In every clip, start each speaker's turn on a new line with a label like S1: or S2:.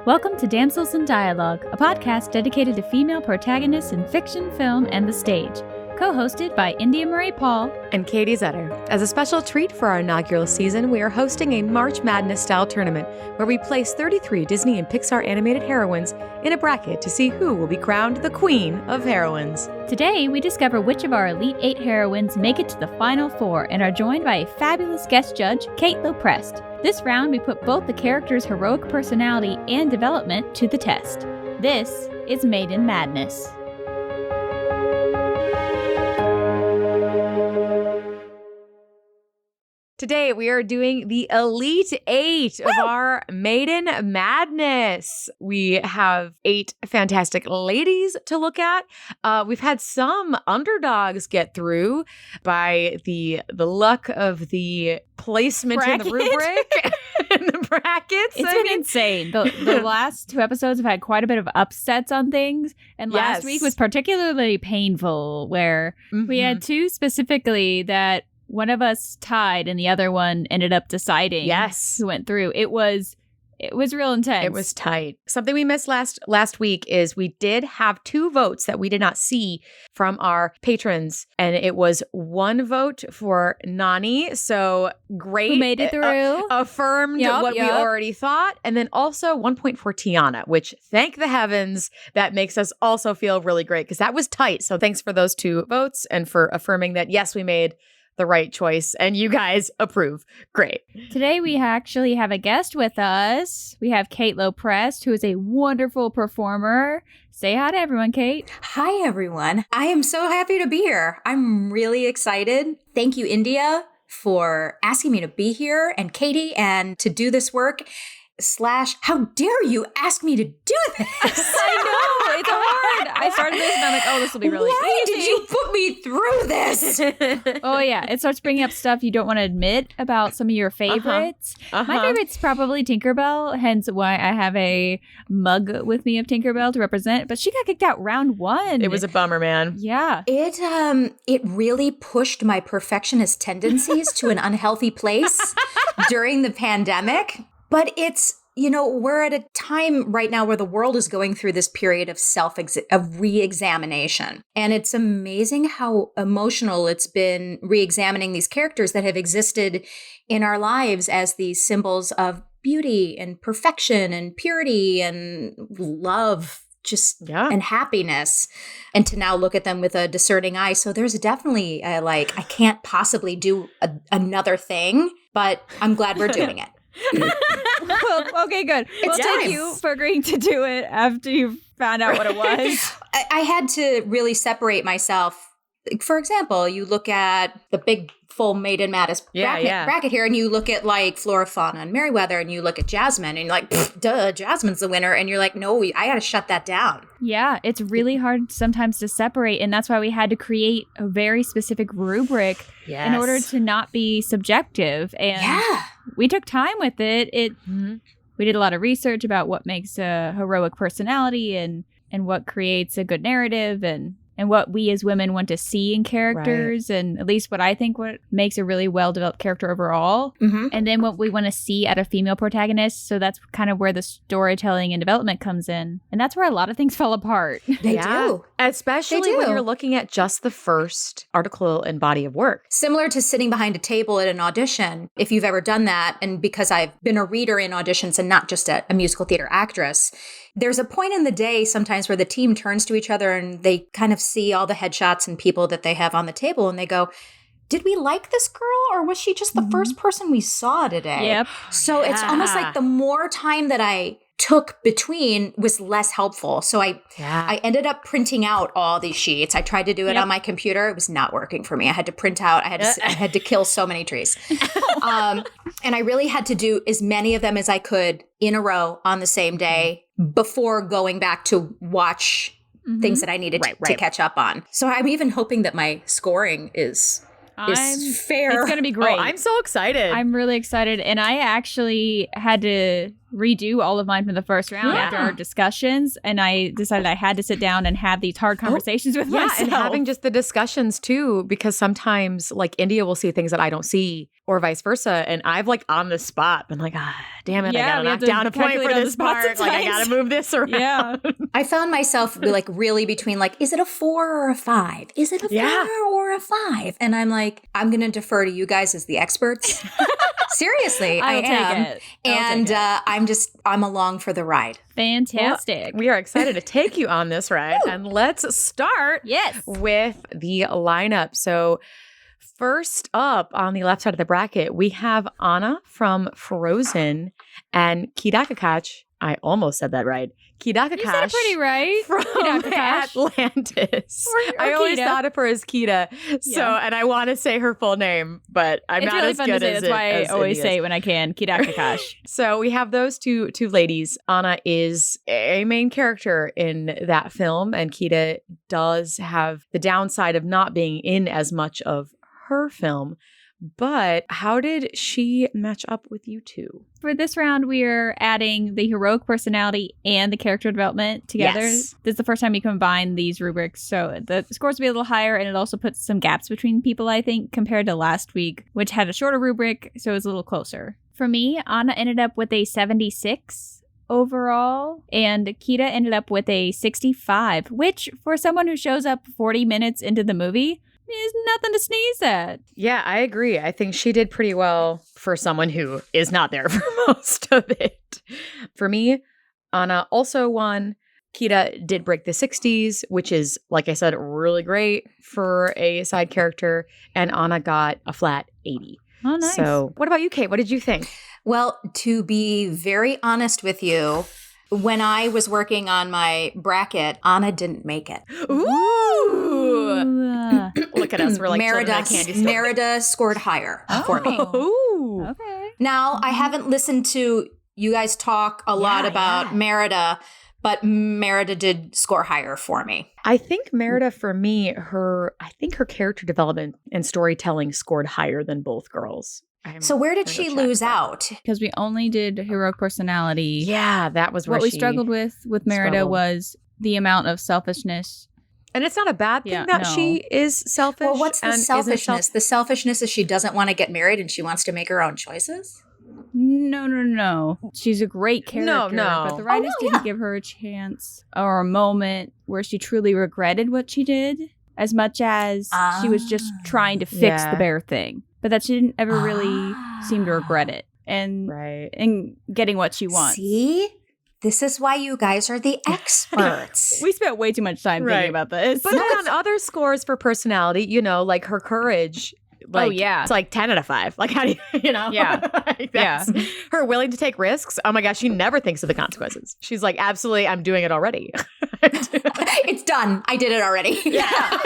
S1: Welcome to Damsels in Dialogue, a podcast dedicated to female protagonists in fiction, film, and the stage. Co-hosted by India Marie Paul
S2: and Katie Zetter. As a special treat for our inaugural season, we are hosting a March Madness-style tournament where we place 33 Disney and Pixar animated heroines in a bracket to see who will be crowned the Queen of Heroines.
S1: Today, we discover which of our Elite 8 heroines make it to the Final Four and are joined by a fabulous guest judge, Kate Loprest. This round, we put both the characters' heroic personality and development to the test. This is Maiden Madness.
S2: Today, we are doing the Elite 8 of our Maiden Madness. We have 8 fantastic ladies to look at. We've had some underdogs get through by the luck of the placement in the rubric and the brackets.
S1: It's been insane. The last 2 episodes have had quite a bit of upsets on things. And last week was particularly painful, where we had 2 specifically that one of us tied and the other one ended up deciding who went through. It was real intense.
S2: It was tight. Something we missed last week is we did have 2 votes that we did not see from our patrons, and it was 1 vote for Nani. So great.
S1: Who made it through.
S2: Affirmed what we already thought. And then also 1 point for Tiana, which thank the heavens, that makes us also feel really great because that was tight. So thanks for those 2 votes and for affirming that, yes, we made the right choice, and you guys approve. Great.
S1: Today we actually have a guest with us. We have Kate Loprest, who is a wonderful performer. Say hi to everyone, Kate.
S3: Hi, everyone. I am so happy to be here. I'm really excited. Thank you, India, for asking me to be here, and Katie, and to do this work. / how dare you ask me to do this?
S1: I know, it's hard. I started this and I'm like, oh, this will be really
S3: easy.
S1: Did
S3: you put me through this?
S1: Oh yeah, it starts bringing up stuff you don't want to admit about some of your favorites. My favorite's probably Tinkerbell, hence why I have a mug with me of Tinkerbell to represent, but she got kicked out round 1.
S2: It was a bummer, man.
S1: Yeah.
S3: It really pushed my perfectionist tendencies to an unhealthy place during the pandemic. But it's, we're at a time right now where the world is going through this period of re-examination. And it's amazing how emotional it's been re-examining these characters that have existed in our lives as these symbols of beauty and perfection and purity and love. And happiness, and to now look at them with a discerning eye. So there's definitely I can't possibly do another thing, but I'm glad we're doing it.
S1: Well, okay, good. Thank you for agreeing to do it after you found out what it was.
S3: I had to really separate myself. For example, you look at the big full Maiden Madness bracket here, and you look at like Flora, Fauna, and Merryweather, and you look at Jasmine, and you're like, duh, Jasmine's the winner. And you're like, no, I got to shut that down.
S1: Yeah, it's really hard sometimes to separate. And that's why we had to create a very specific rubric in order to not be subjective. And we took time with it. We did a lot of research about what makes a heroic personality and what creates a good narrative and what we as women want to see in characters, and at least what I think what makes a really well-developed character overall. And then what we want to see out of female protagonists. So that's kind of where the storytelling and development comes in. And that's where a lot of things fall apart.
S3: They do.
S2: Especially when you're looking at just the first article and body of work.
S3: Similar to sitting behind a table at an audition, if you've ever done that, and because I've been a reader in auditions and not just a musical theater actress, there's a point in the day sometimes where the team turns to each other and they kind of see all the headshots and people that they have on the table and they go, did we like this girl or was she just the first person we saw today?
S1: Yep.
S3: So it's almost like the more time that I took between was less helpful. So I ended up printing out all these sheets. I tried to do it on my computer. It was not working for me. I had to print out. I had to kill so many trees. And I really had to do as many of them as I could in a row on the same day before going back to watch things that I needed to catch up on. So I'm even hoping that my scoring is fair.
S1: It's going to be great.
S2: Oh, I'm so excited.
S1: I'm really excited. And I actually had to redo all of mine from the first round after our discussions. And I decided I had to sit down and have these hard conversations with myself.
S2: And having just the discussions too, because sometimes like India will see things that I don't see. or vice versa. And I've like on the spot been like, damn it, I gotta knock down a point for this part. Like I gotta move this around.
S1: Yeah.
S3: I found myself like really between like, is it a 4 or a 5? Is it a 4 or a 5? And I'm like, I'm gonna defer to you guys as the experts. Seriously, I am. And I'm along for the ride.
S1: Fantastic.
S2: Well, we are excited to take you on this ride. And let's start with the lineup. So first up on the left side of the bracket, we have Anna from Frozen and Kidakakash. I almost said that right. Kidakakash.
S1: You said it pretty right.
S2: From Atlantis. I always thought of her as Kida. So, and I want to say her full name, but I'm
S1: it's
S2: not
S1: really
S2: as
S1: fun
S2: good
S1: to say.
S2: as
S1: That's why I always say it when I can. Kidakakash.
S2: So we have those two ladies. Anna is a main character in that film, and Kida does have the downside of not being in as much of her film. But how did she match up with you two?
S1: For this round, we are adding the heroic personality and the character development together.
S3: Yes.
S1: This is the first time you combine these rubrics, so the scores will be a little higher, and it also puts some gaps between people, I think, compared to last week, which had a shorter rubric, so it was a little closer. For me, Anna ended up with a 76 overall, and Kida ended up with a 65, which, for someone who shows up 40 minutes into the movie, is nothing to sneeze at.
S2: Yeah, I agree. I think she did pretty well for someone who is not there for most of it. For me, Anna also won. Kida did break the 60s, which is, like I said, really great for a side character. And Anna got a flat 80.
S1: Oh, nice.
S2: So what about you, Kate? What did you think?
S3: Well, to be very honest with you, when I was working on my bracket, Anna didn't make it.
S2: Ooh. Look at us. We're like children at a candy store.
S3: Merida scored higher for me.
S2: Ooh.
S1: Okay.
S3: Now, I haven't listened to you guys talk a lot about Merida, but Merida did score higher for me.
S2: I think Merida, for me, her character development and storytelling scored higher than both girls.
S3: So where did she lose out?
S1: Because we only did heroic personality.
S2: Yeah, that was where
S1: what we struggled with Merida was the amount of selfishness.
S2: And it's not a bad thing she is selfish.
S3: Well, what's the selfishness? The selfishness is she doesn't want to get married and she wants to make her own choices?
S1: No. She's a great character.
S2: No.
S1: But the writers didn't give her a chance or a moment where she truly regretted what she did as much as she was just trying to fix the bear thing. But that she didn't ever really seem to regret it and getting what she wants.
S3: See? This is why you guys are the experts.
S1: We spent way too much time thinking about this.
S2: But on other scores for personality, like her courage, it's like 10 out of 5. Like, how do you, her willing to take risks. Oh my gosh, she never thinks of the consequences. She's like, absolutely, I'm doing it already.
S3: It's done. I did it already.
S2: Yeah.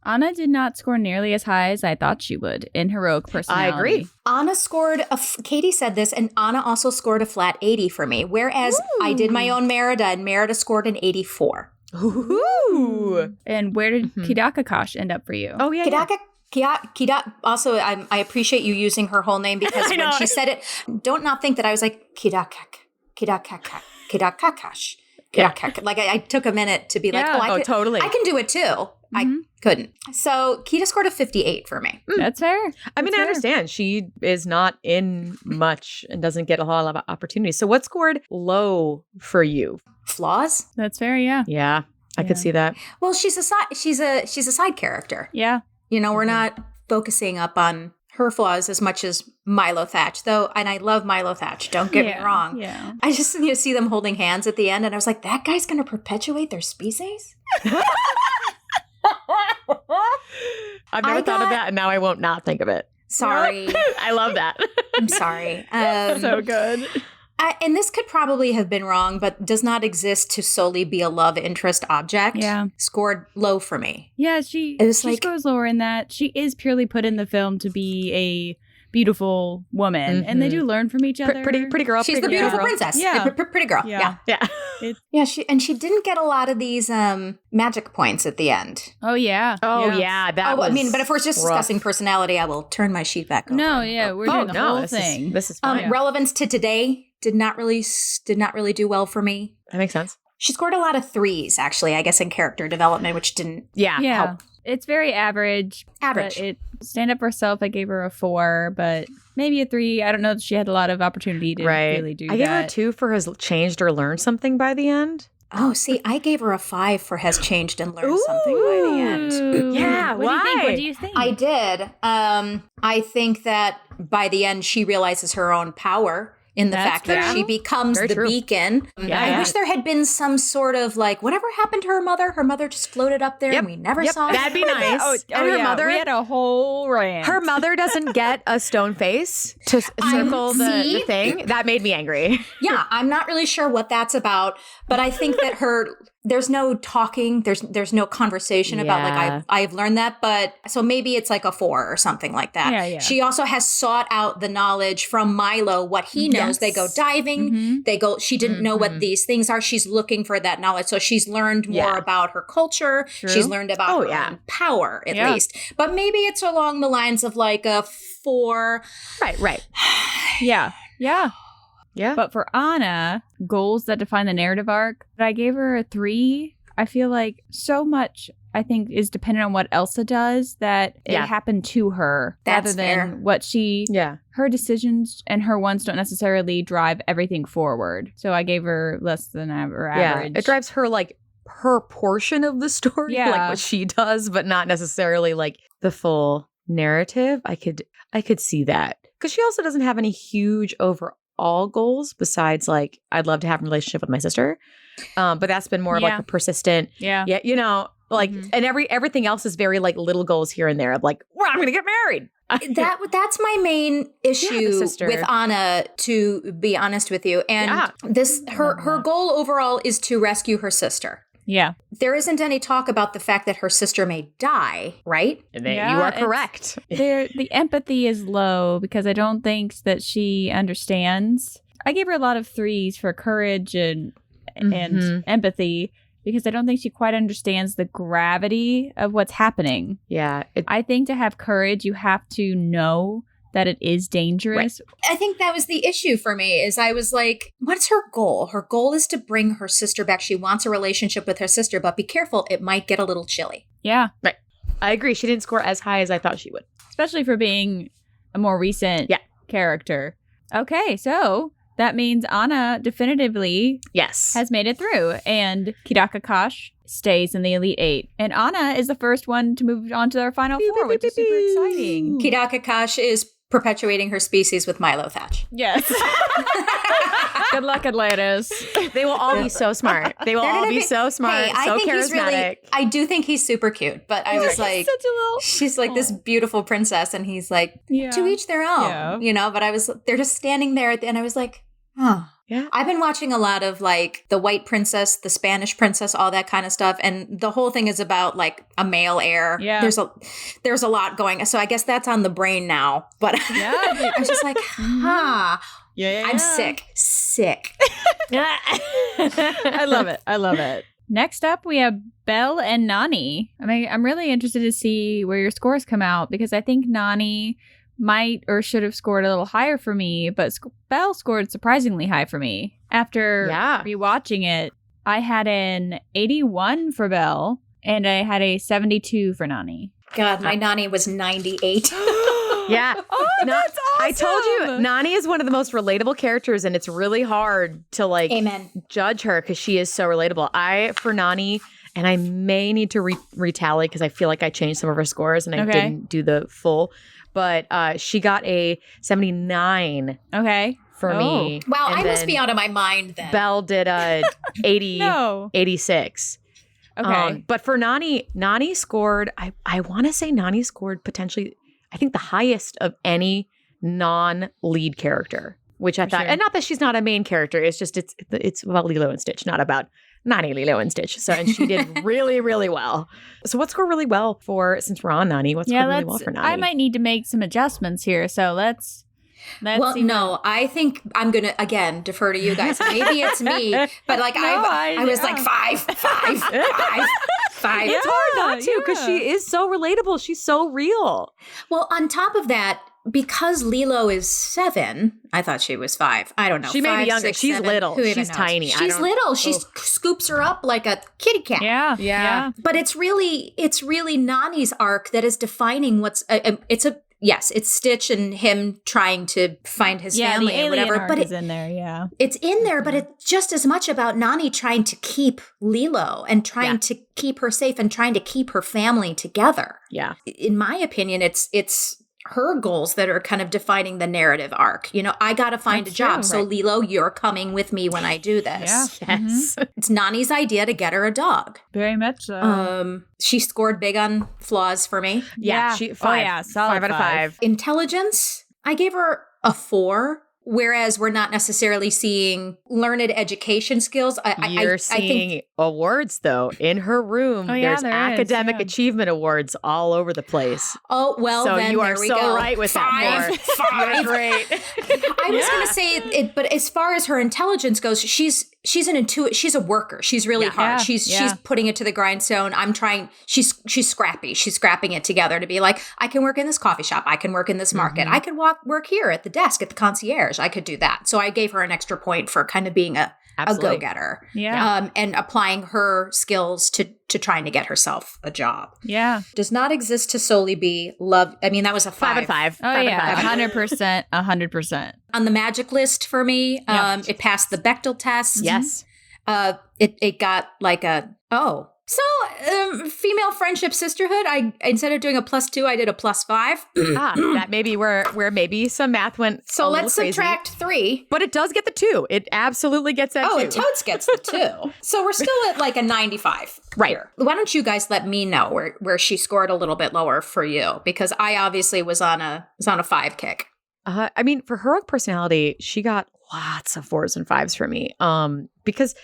S1: Anna did not score nearly as high as I thought she would in heroic personality.
S2: I agree.
S3: Anna scored, Katie said this, and Anna also scored a flat 80 for me, whereas I did my own Merida, and Merida scored an 84.
S2: Ooh.
S1: And where did Kidakakash end up for you?
S2: Oh, yeah.
S3: Kida, also, I appreciate you using her whole name because when she said it, don't not think that I was like, Kidakakash. Like, I took a minute to be like,
S2: totally.
S3: I can do it too. I couldn't. So Kida scored a 58 for me.
S1: That's fair.
S2: I mean, I understand. She is not in much and doesn't get a whole lot of opportunities. So what scored low for you?
S3: Flaws?
S1: That's fair, yeah.
S2: Yeah, I could see that.
S3: Well, she's a side character.
S1: Yeah.
S3: We're not focusing up on her flaws as much as Milo Thatch, though, and I love Milo Thatch, don't get me wrong.
S1: Yeah.
S3: I just see them holding hands at the end, and I was like, that guy's going to perpetuate their species?
S2: I've never thought of that, and now I won't not think of it.
S3: Sorry.
S2: I love that.
S3: I'm sorry.
S2: So good.
S3: And this could probably have been wrong, but does not exist to solely be a love interest object.
S1: Yeah.
S3: Scored low for me.
S1: Yeah, she scores lower in that. She is purely put in the film to be a beautiful woman, and they do learn from each other.
S2: Pretty girl.
S3: She's the beautiful princess.
S1: Yeah.
S3: Pretty girl. Yeah. She didn't get a lot of these magic points at the end.
S1: Oh yeah.
S2: That was
S3: but if we're just discussing personality, I will turn my sheet back over.
S1: No, we're doing the whole thing.
S2: This is fine.
S3: Relevance to today did not really do well for me.
S2: That makes sense.
S3: She scored a lot of 3s, actually, I guess, in character development, which didn't help
S1: It's very average.
S3: Average.
S1: Stand up for herself, I gave her a 4, but maybe a 3. I don't know that she had a lot of opportunity to really do that.
S2: I gave her a 2 for has changed or learned something by the end.
S3: Oh, see, I gave her a 5 for has changed and learned something by the end.
S2: Yeah, why?
S1: What do you think?
S3: I did. I think that by the end, she realizes her own power in the fact that she becomes the beacon. I wish there had been some sort of like, whatever happened to her mother? Her mother just floated up there and we never saw it.
S2: That'd be nice.
S1: And her mother, we had a whole rant.
S2: Her mother doesn't get a stone face to circle the thing. That made me angry.
S3: Yeah, I'm not really sure what that's about, but I think that there's no talking, there's no conversation about like I've learned that, but so maybe it's like a 4 or something like that.
S1: Yeah.
S3: She also has sought out the knowledge from Milo, what he knows. They go diving. She didn't know what these things are. She's looking for that knowledge. So she's learned more about her culture. True. She's learned about her own power, at least. But maybe it's along the lines of like a 4.
S2: Right.
S1: Yeah.
S2: Yeah.
S1: But for Anna, goals that define the narrative arc, I gave her a 3. I feel like so much, I think, is dependent on what Elsa does that it happened to her rather than what she... Yeah. Her decisions and her ones don't necessarily drive everything forward. So I gave her less than average.
S2: Yeah, it drives her, like, her portion of the story, like what she does, but not necessarily, like, the full narrative. I could see that. Because she also doesn't have any huge overall goals besides, like, I'd love to have a relationship with my sister. But that's been more of like a persistent, you know, like, and everything else is very like little goals here and there of like, well, I'm going to get married.
S3: That's my main issue with Anna, to be honest with you. And her goal overall is to rescue her sister.
S1: Yeah.
S3: There isn't any talk about the fact that her sister may die, right?
S2: You are correct.
S1: The empathy is low because I don't think that she understands. I gave her a lot of 3s for courage and empathy because I don't think she quite understands the gravity of what's happening. Yeah. I think to have courage, you have to know that it is dangerous.
S3: Right. I think that was the issue for me is I was like, what's her goal? Her goal is to bring her sister back. She wants a relationship with her sister, but be careful. It might get a little chilly.
S1: Yeah.
S2: Right. I agree. She didn't score as high as I thought she would.
S1: Especially for being a more recent character. Okay, so that means Anna definitively has made it through. And Kidaka Kosh stays in the Elite 8. And Anna is the first one to move on to our final 4, which is super exciting.
S3: Kidaka Kosh is perpetuating her species with Milo Thatch.
S1: Yes. Good luck, Atlantis.
S2: They will all be so smart. They will all be so smart, so charismatic.
S3: I do think he's super cute, but I was like,
S1: such a little...
S3: she's like this beautiful princess, and he's like, to each their own, you know, but they're just standing there at the end. I was like, oh. Yeah. I've been watching a lot of like the White Princess, the Spanish Princess, all that kind of stuff. And the whole thing is about like a male heir. Yeah. There's a lot going. So I guess that's on the brain now. But I was just like, Yeah. I'm sick.
S1: I love it. Next up, we have Belle and Nani. I mean, I'm really interested to see where your scores come out because I think Nani might or should have scored a little higher for me, but Belle scored surprisingly high for me. After rewatching it, I had an 81 for Belle, and I had a 72 for Nani.
S3: God, my Nani was 98.
S2: Yeah.
S1: Oh, that's awesome.
S2: I told you, Nani is one of the most relatable characters, and it's really hard to like judge her because she is so relatable. For Nani, and I may need to retally because I feel like I changed some of her scores and I didn't do the full. But she got a 79 for me.
S3: Wow, I must be out of my mind then.
S2: Belle did a 86. Okay. But for Nani scored, I want to say Nani scored potentially, I think the highest of any non-lead character, which I thought, and not that she's not a main character, it's just, it's about Lilo and Stitch, not about Nani, Lilo, and Stitch. So, and she did really, really well. So what scored really well since we're on Nani, what's scored really well for Nani?
S1: I might need to make some adjustments here. So let's see.
S3: I think I'm going to, again, defer to you guys. Maybe it's me, but like I was like 5.
S2: It's hard not to because she is so relatable. She's so real.
S3: Well, on top of that, because Lilo is 7, I thought she was 5. I don't know.
S2: She may be younger.
S3: 6,
S2: She's
S3: 7.
S2: little.
S3: Who even
S2: She's
S3: knows?
S2: tiny.
S3: She's little. She scoops her up like a kitty cat.
S1: Yeah.
S3: But it's really Nani's arc that is defining what's it's Stitch and him trying to find his family and whatever. But
S1: it's in there,
S3: it's in there, but it's just as much about Nani trying to keep Lilo and trying to keep her safe and trying to keep her family together.
S2: Yeah.
S3: In my opinion, it's her goals that are kind of defining the narrative arc. You know, I got to find a job. So Lilo, you're coming with me when I do this.
S2: Yeah. Yes.
S3: It's Nani's idea to get her a dog.
S1: Very much so.
S3: She scored big on flaws for me.
S2: Yeah. She 5.
S1: Solid
S2: 5 out of 5.
S3: Intelligence, I gave her a 4. Whereas we're not necessarily seeing learned education skills.
S2: You're seeing awards, though, in her room. There's academic achievement awards all over the place.
S3: Oh, well,
S2: so
S3: then
S2: you are
S3: there we
S2: so
S3: go.
S2: right with
S3: 5.
S2: that. You're great.
S3: I was going to say it, but as far as her intelligence goes, she's she's a worker. She's really hard. She's putting it to the grindstone. She's scrappy. She's scrapping it together to be like, I can work in this coffee shop. I can work in this market. I can work here at the desk at the concierge. I could do that. So I gave her an extra point for kind of being a go-getter.
S1: Yeah.
S3: And applying her skills to trying to get herself a job.
S1: Yeah.
S3: Does not exist to solely be love. I mean, that was a 5.
S2: 5 out of 5.
S1: Oh, yeah. 100%. 100%.
S3: On the magic list for me, it passed the Bechdel test.
S2: Yes.
S3: It got like female friendship sisterhood. Instead of doing a +2, I did a +5.
S2: That may be where maybe some math went.
S3: So let's subtract 3.
S2: But it does get the 2. It absolutely gets that 2.
S3: It totes gets the 2. So we're still at like a 95.
S2: Right.
S3: Here. Why don't you guys let me know where she scored a little bit lower for you? Because I obviously was on a 5 kick.
S2: I mean, for her personality, she got lots of 4s and 5s for me. Because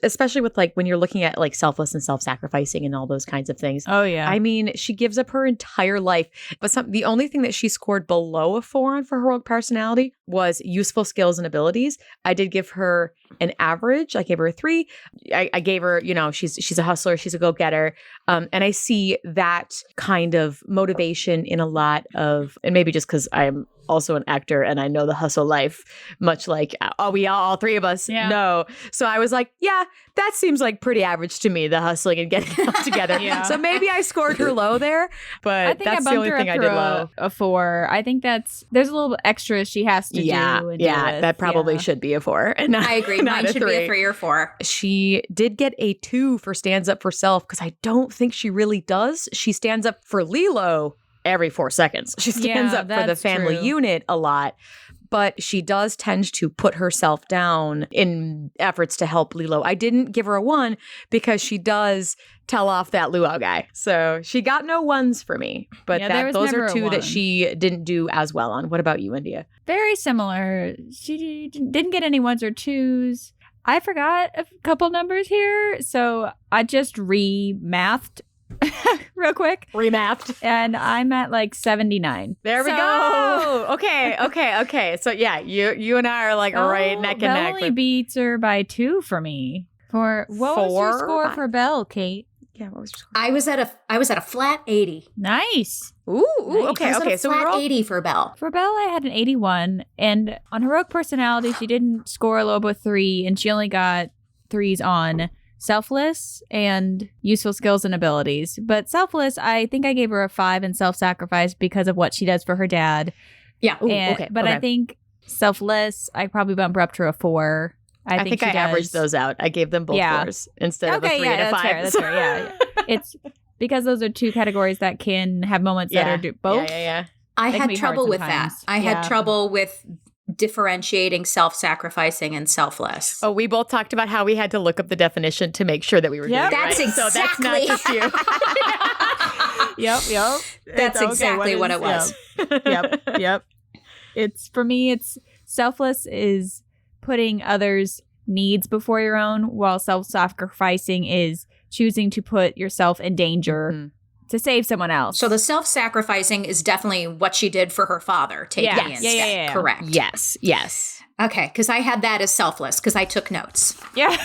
S2: especially with like when you're looking at like selfless and self-sacrificing and all those kinds of things.
S1: Oh yeah.
S2: I mean, she gives up her entire life. But the only thing that she scored below a 4 on for heroic personality was useful skills and abilities. I did give her an average. I gave her a 3. I gave her, she's a hustler. She's a go-getter. And I see that kind of motivation in a lot of, and maybe just because I'm also an actor and I know the hustle life, much like all 3 of us know. So I was like, yeah, that seems like pretty average to me, the hustling and getting it all together. So maybe I scored her low there, but that's the only thing I did low.
S1: A 4. I think there's a little extra she has to do. And
S2: that probably should be a 4. And
S3: I agree. Mine should be a 3 or 4.
S2: She did get a 2 for stands up for self because I don't think she really does. She stands up for Lilo every 4 seconds. She stands up for the family unit a lot, but she does tend to put herself down in efforts to help Lilo. I didn't give her a 1 because she does tell off that luau guy. So she got no 1s for me, but those are 2 that she didn't do as well on. What about you, India?
S1: Very similar. She didn't get any 1s or 2s. I forgot a couple numbers here, so I just remathed real quick.
S2: Remathed.
S1: And I'm at like 79.
S2: There we go. Okay. So yeah, you and I are like right neck and
S1: Belle
S2: neck.
S1: Only beats her by 2 for me. What was your score for Belle, Kate?
S2: Yeah, what was your score?
S3: I was at a flat 80.
S1: Nice.
S2: Ooh,
S3: nice.
S2: Okay.
S3: So we were 80 for Belle.
S1: For Belle, I had an 81, and on heroic personality, she didn't score a low of 3, and she only got 3s on selfless and useful skills and abilities. But selfless, I think I gave her a 5 in self-sacrifice because of what she does for her dad.
S3: Yeah.
S1: But I think selfless, I probably bump her up to a 4. I think I
S2: averaged those out. I gave them both 4s instead of a 3 and a 5.
S1: That's fair. Yeah. It's because those are 2 categories that can have moments that are both.
S2: Yeah.
S3: I had trouble with that. I had trouble with differentiating self-sacrificing and selfless.
S2: Oh, we both talked about how we had to look up the definition to make sure that we were doing it
S3: that's
S2: right.
S3: Exactly.
S2: So that's not just you.
S1: Yep.
S3: That's exactly what it was.
S1: Yep. It's for me, it's selfless is putting others' needs before your own, while self-sacrificing is choosing to put yourself in danger to save someone else.
S3: So the self-sacrificing is definitely what she did for her father, taking in.
S1: Yeah.
S3: Correct.
S2: Yes.
S3: Okay, because I had that as selfless because I took notes.
S1: Yeah.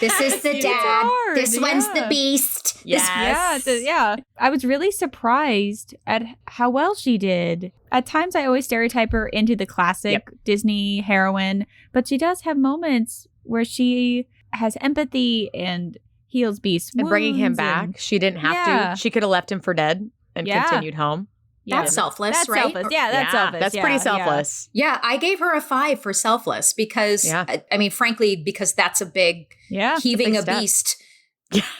S3: This is the dad. This one's the beast.
S2: Yes.
S1: Yeah. I was really surprised at how well she did. At times, I always stereotype her into the classic Disney heroine, but she does have moments where she has empathy and heals Beast's wounds.
S2: And bringing him back. She didn't have to. She could have left him for dead and continued home.
S3: That's selfless,
S1: that's
S3: right?
S1: Selfless. Yeah, that's selfless.
S2: That's pretty selfless.
S3: Yeah, I gave her a 5 for selfless because, I mean, frankly, because that's a big heaving a beast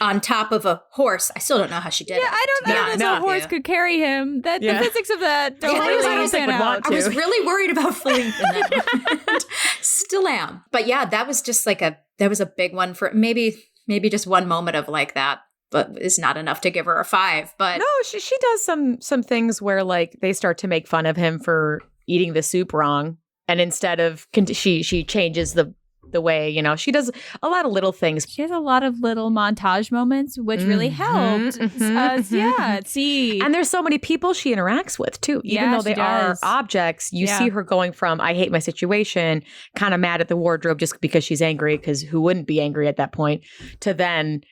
S3: on top of a horse. I still don't know how she did it.
S1: I don't know if a horse could carry him. The physics of that don't really pan out.
S3: I was really worried about Philippe in that moment. Still am. But yeah, that was just like that was a big one for maybe just one moment of like that. But is not enough to give her a 5. But
S2: no, she does some things where like they start to make fun of him for eating the soup wrong, and instead of she changes the way, you know, she does a lot of little things.
S1: She has a lot of little montage moments, which really helped us. See,
S2: and there's so many people she interacts with too, even though they are objects. You see her going from I hate my situation, kind of mad at the wardrobe just because she's angry, because who wouldn't be angry at that point, to then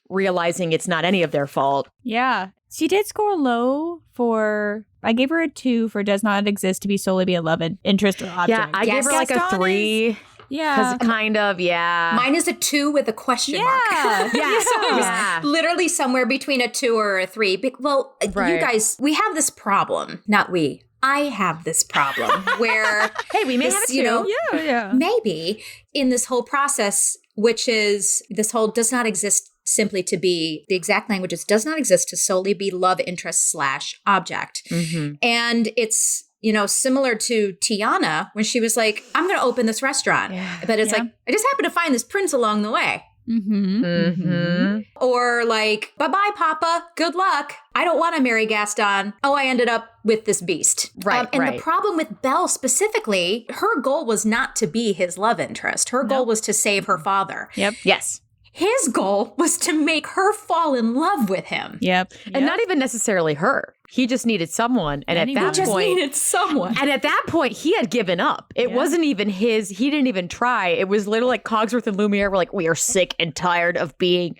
S2: realizing it's not any of their fault.
S1: Yeah. She did score low for, I gave her a 2 for does not exist to be solely be a love interest or object.
S2: Yeah, I gave her like a 3. Because kind of,
S3: Mine is a 2 with a question mark.
S2: Yeah.
S3: So it was literally somewhere between a 2 or a 3. Well, you guys, we have this problem. Not we. I have this problem where
S2: hey, we may have it too.
S3: Maybe in this whole process, which is this whole does not exist simply to be, the exact language is does not exist to solely be love interest / object. Mm-hmm. And it's, similar to Tiana when she was like, I'm going to open this restaurant. Yeah. But it's like, I just happened to find this prince along the way.
S1: Mm-hmm.
S3: Mm-hmm. Or like, bye-bye, Papa. Good luck. I don't want to marry Gaston. Oh, I ended up with this beast.
S2: Right.
S3: The problem with Belle specifically, her goal was not to be his love interest. Her goal was to save her father.
S1: Yep.
S2: Yes.
S3: His goal was to make her fall in love with him.
S1: Yep.
S2: And not even necessarily her. He just needed someone. And
S3: he just needed someone.
S2: And at that point, he had given up. It wasn't even his. He didn't even try. It was literally like Cogsworth and Lumiere were like, we are sick and tired of being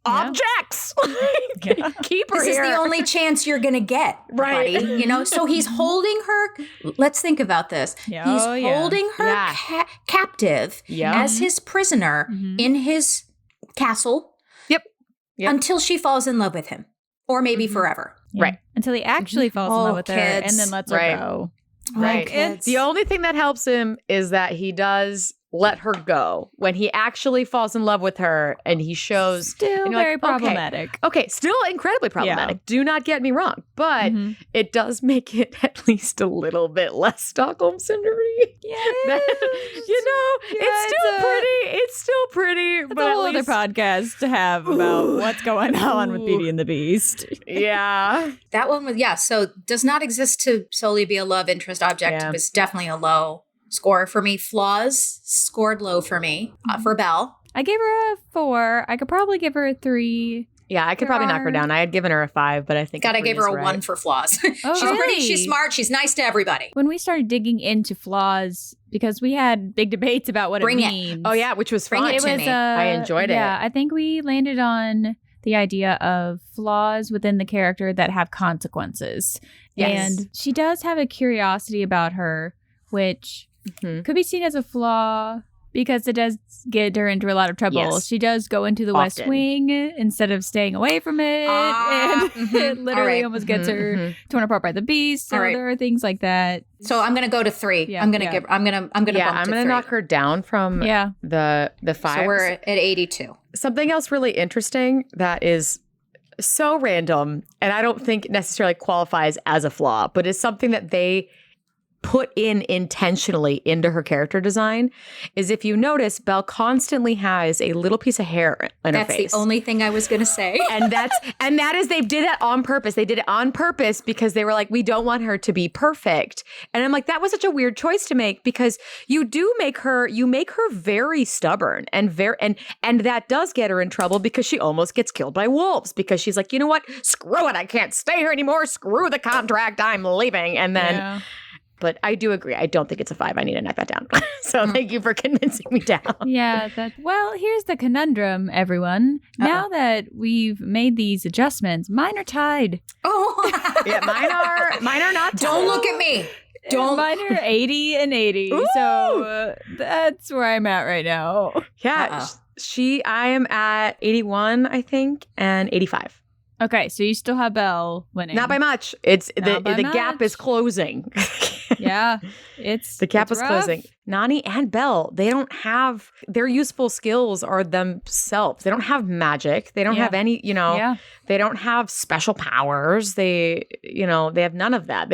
S2: objects. Keep her
S3: this
S2: here.
S3: This is the only chance you're going to get, buddy. So he's holding her. Let's think about this. He's holding her captive as his prisoner in his castle.
S2: Yep.
S3: Until she falls in love with him. Or maybe forever.
S1: Yeah. Right. Until he actually falls in love with her and then lets her go.
S2: Right. The only thing that helps him is that he does let her go when he actually falls in love with her, and he shows
S1: still very problematic.
S2: Okay, still incredibly problematic. Do not get me wrong, but it does make it at least a little bit less Stockholm syndrome-y.
S1: Yeah,
S2: it's still pretty.
S1: It's a whole other podcast to have about what's going on with Beauty and the Beast.
S2: Yeah,
S3: that one was so does not exist to solely be a love interest object. It was definitely a low score for me. Flaws scored low for me. For Belle,
S1: I gave her a 4. I could probably give her a 3.
S2: Yeah, I could probably knock her down. I had given her a 5, but I think
S3: I gave her a 1 for flaws. She's pretty. She's smart. She's nice to everybody.
S1: When we started digging into flaws, because we had big debates about what it means.
S2: Oh yeah, which was fun. I enjoyed it.
S1: Yeah, I think we landed on the idea of flaws within the character that have consequences. Yes. And she does have a curiosity about her, which could be seen as a flaw because it does get her into a lot of trouble. Yes. She does go into the West Wing instead of staying away from it. And it literally almost gets her torn apart by the beast. So there are things like that.
S3: So I'm gonna go to 3. Yeah, I'm gonna bump to 3.
S2: I'm gonna knock her down from the 5.
S3: So we're at 82.
S2: Something else really interesting that is so random, and I don't think necessarily qualifies as a flaw, but is something that they put in intentionally into her character design, is if you notice, Belle constantly has a little piece of hair in her face.
S3: That's the only thing I was going to say.
S2: and that is, they did it on purpose. They did it on purpose because they were like, we don't want her to be perfect. And I'm like, that was such a weird choice to make, because you make her very stubborn and that does get her in trouble, because she almost gets killed by wolves, because she's like, you know what? Screw it. I can't stay here anymore. Screw the contract. I'm leaving. And then But I do agree. I don't think it's a 5. I need to knock that down. So thank you for convincing me down.
S1: Yeah. Well, here's the conundrum, everyone. Uh-oh. Now that we've made these adjustments, mine are tied.
S3: Oh.
S2: Yeah, mine are not tied.
S3: Don't look at me. Don't.
S1: Mine are 80 and 80. Ooh. So that's where I'm at right now.
S2: Yeah. I am at 81, I think, and 85.
S1: Okay, so you still have Belle winning.
S2: Not by much. The gap is closing.
S1: Yeah,
S2: the gap is closing. Nani and Belle, they don't have their useful skills are themselves. They don't have magic. They don't have any, they don't have special powers. They have none of that.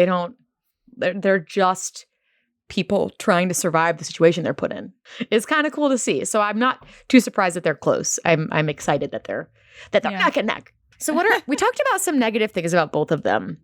S2: They're just people trying to survive the situation they're put in. It's kind of cool to see. So I'm not too surprised that they're close. I'm excited that they're neck and neck. So we talked about some negative things about both of them.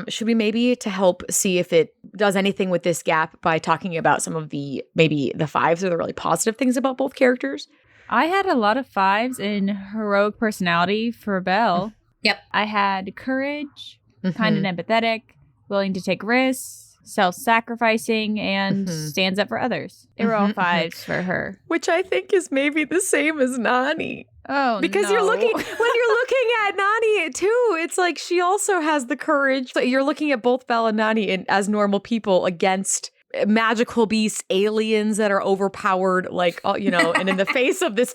S2: Should we maybe to help see if it does anything with this gap by talking about some of the 5s or the really positive things about both characters?
S1: I had a lot of 5s in heroic personality for Belle.
S3: Yep.
S1: I had courage, kind and empathetic, willing to take risks, self-sacrificing, and stands up for others. They were all 5s for her.
S2: Which I think is maybe the same as Nani.
S1: Oh,
S2: because
S1: no.
S2: when you're looking at Nani too, it's like she also has the courage. So you're looking at both Belle and Nani as normal people against magical beasts, aliens that are overpowered, and in the face of this,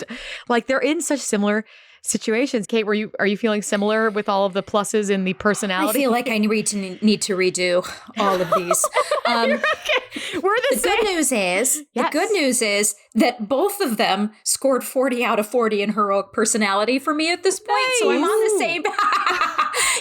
S2: they're in such similar situations. Kate, are you feeling similar with all of the pluses in the personality?
S3: I feel like I need to redo all of these.
S2: Okay. We're the same.
S3: The good news is that both of them scored 40 out of 40 in heroic personality for me at this point. Nice. So I'm on the same.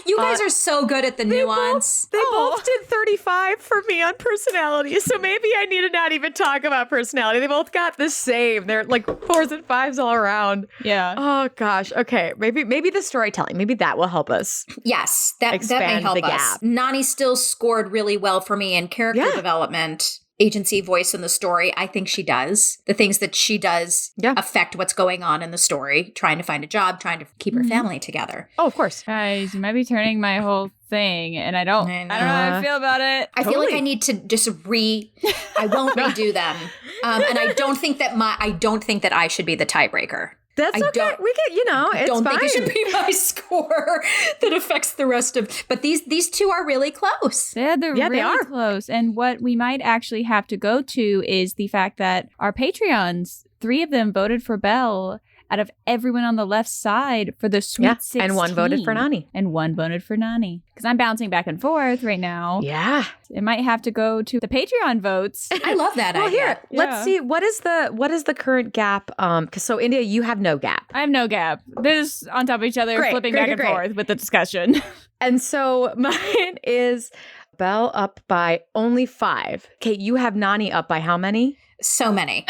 S3: You guys are so good at the nuance.
S2: They both did 35 for me on personality. So maybe I need to not even talk about personality. They both got the same. They're like 4s and 5s all around.
S1: Yeah.
S2: Oh gosh. Okay. Maybe the storytelling. Maybe that will help us.
S3: Yes, that may help us. Gap. Nani still scored really well for me in character development. Agency, voice in the story. I think she does. The things that she does affect what's going on in the story. Trying to find a job, trying to keep her family together.
S2: Oh, of course.
S1: Guys, you might be turning my whole thing, and I don't know how I feel about it.
S3: I feel like I need to just I won't redo them. And I don't think that I should be the tiebreaker.
S2: That's okay. We get, it's
S3: don't
S2: fine.
S3: think it should be my score that affects the rest of. But these two are really close.
S1: Yeah, they're really close. And what we might actually have to go to is the fact that our Patreons, 3 of them voted for Belle out of everyone on the left side for the Sweet 16.
S2: And 1 voted for Nani.
S1: Because I'm bouncing back and forth right now.
S2: Yeah.
S1: It might have to go to the Patreon votes.
S3: I love that idea.
S2: Here, let's see. What is the current gap? So India, you have no gap.
S1: I have no gap. They're just on top of each other, flipping back and forth with the discussion.
S2: And so mine is Belle up by only 5. Kate, you have Nani up by how many?
S3: So many.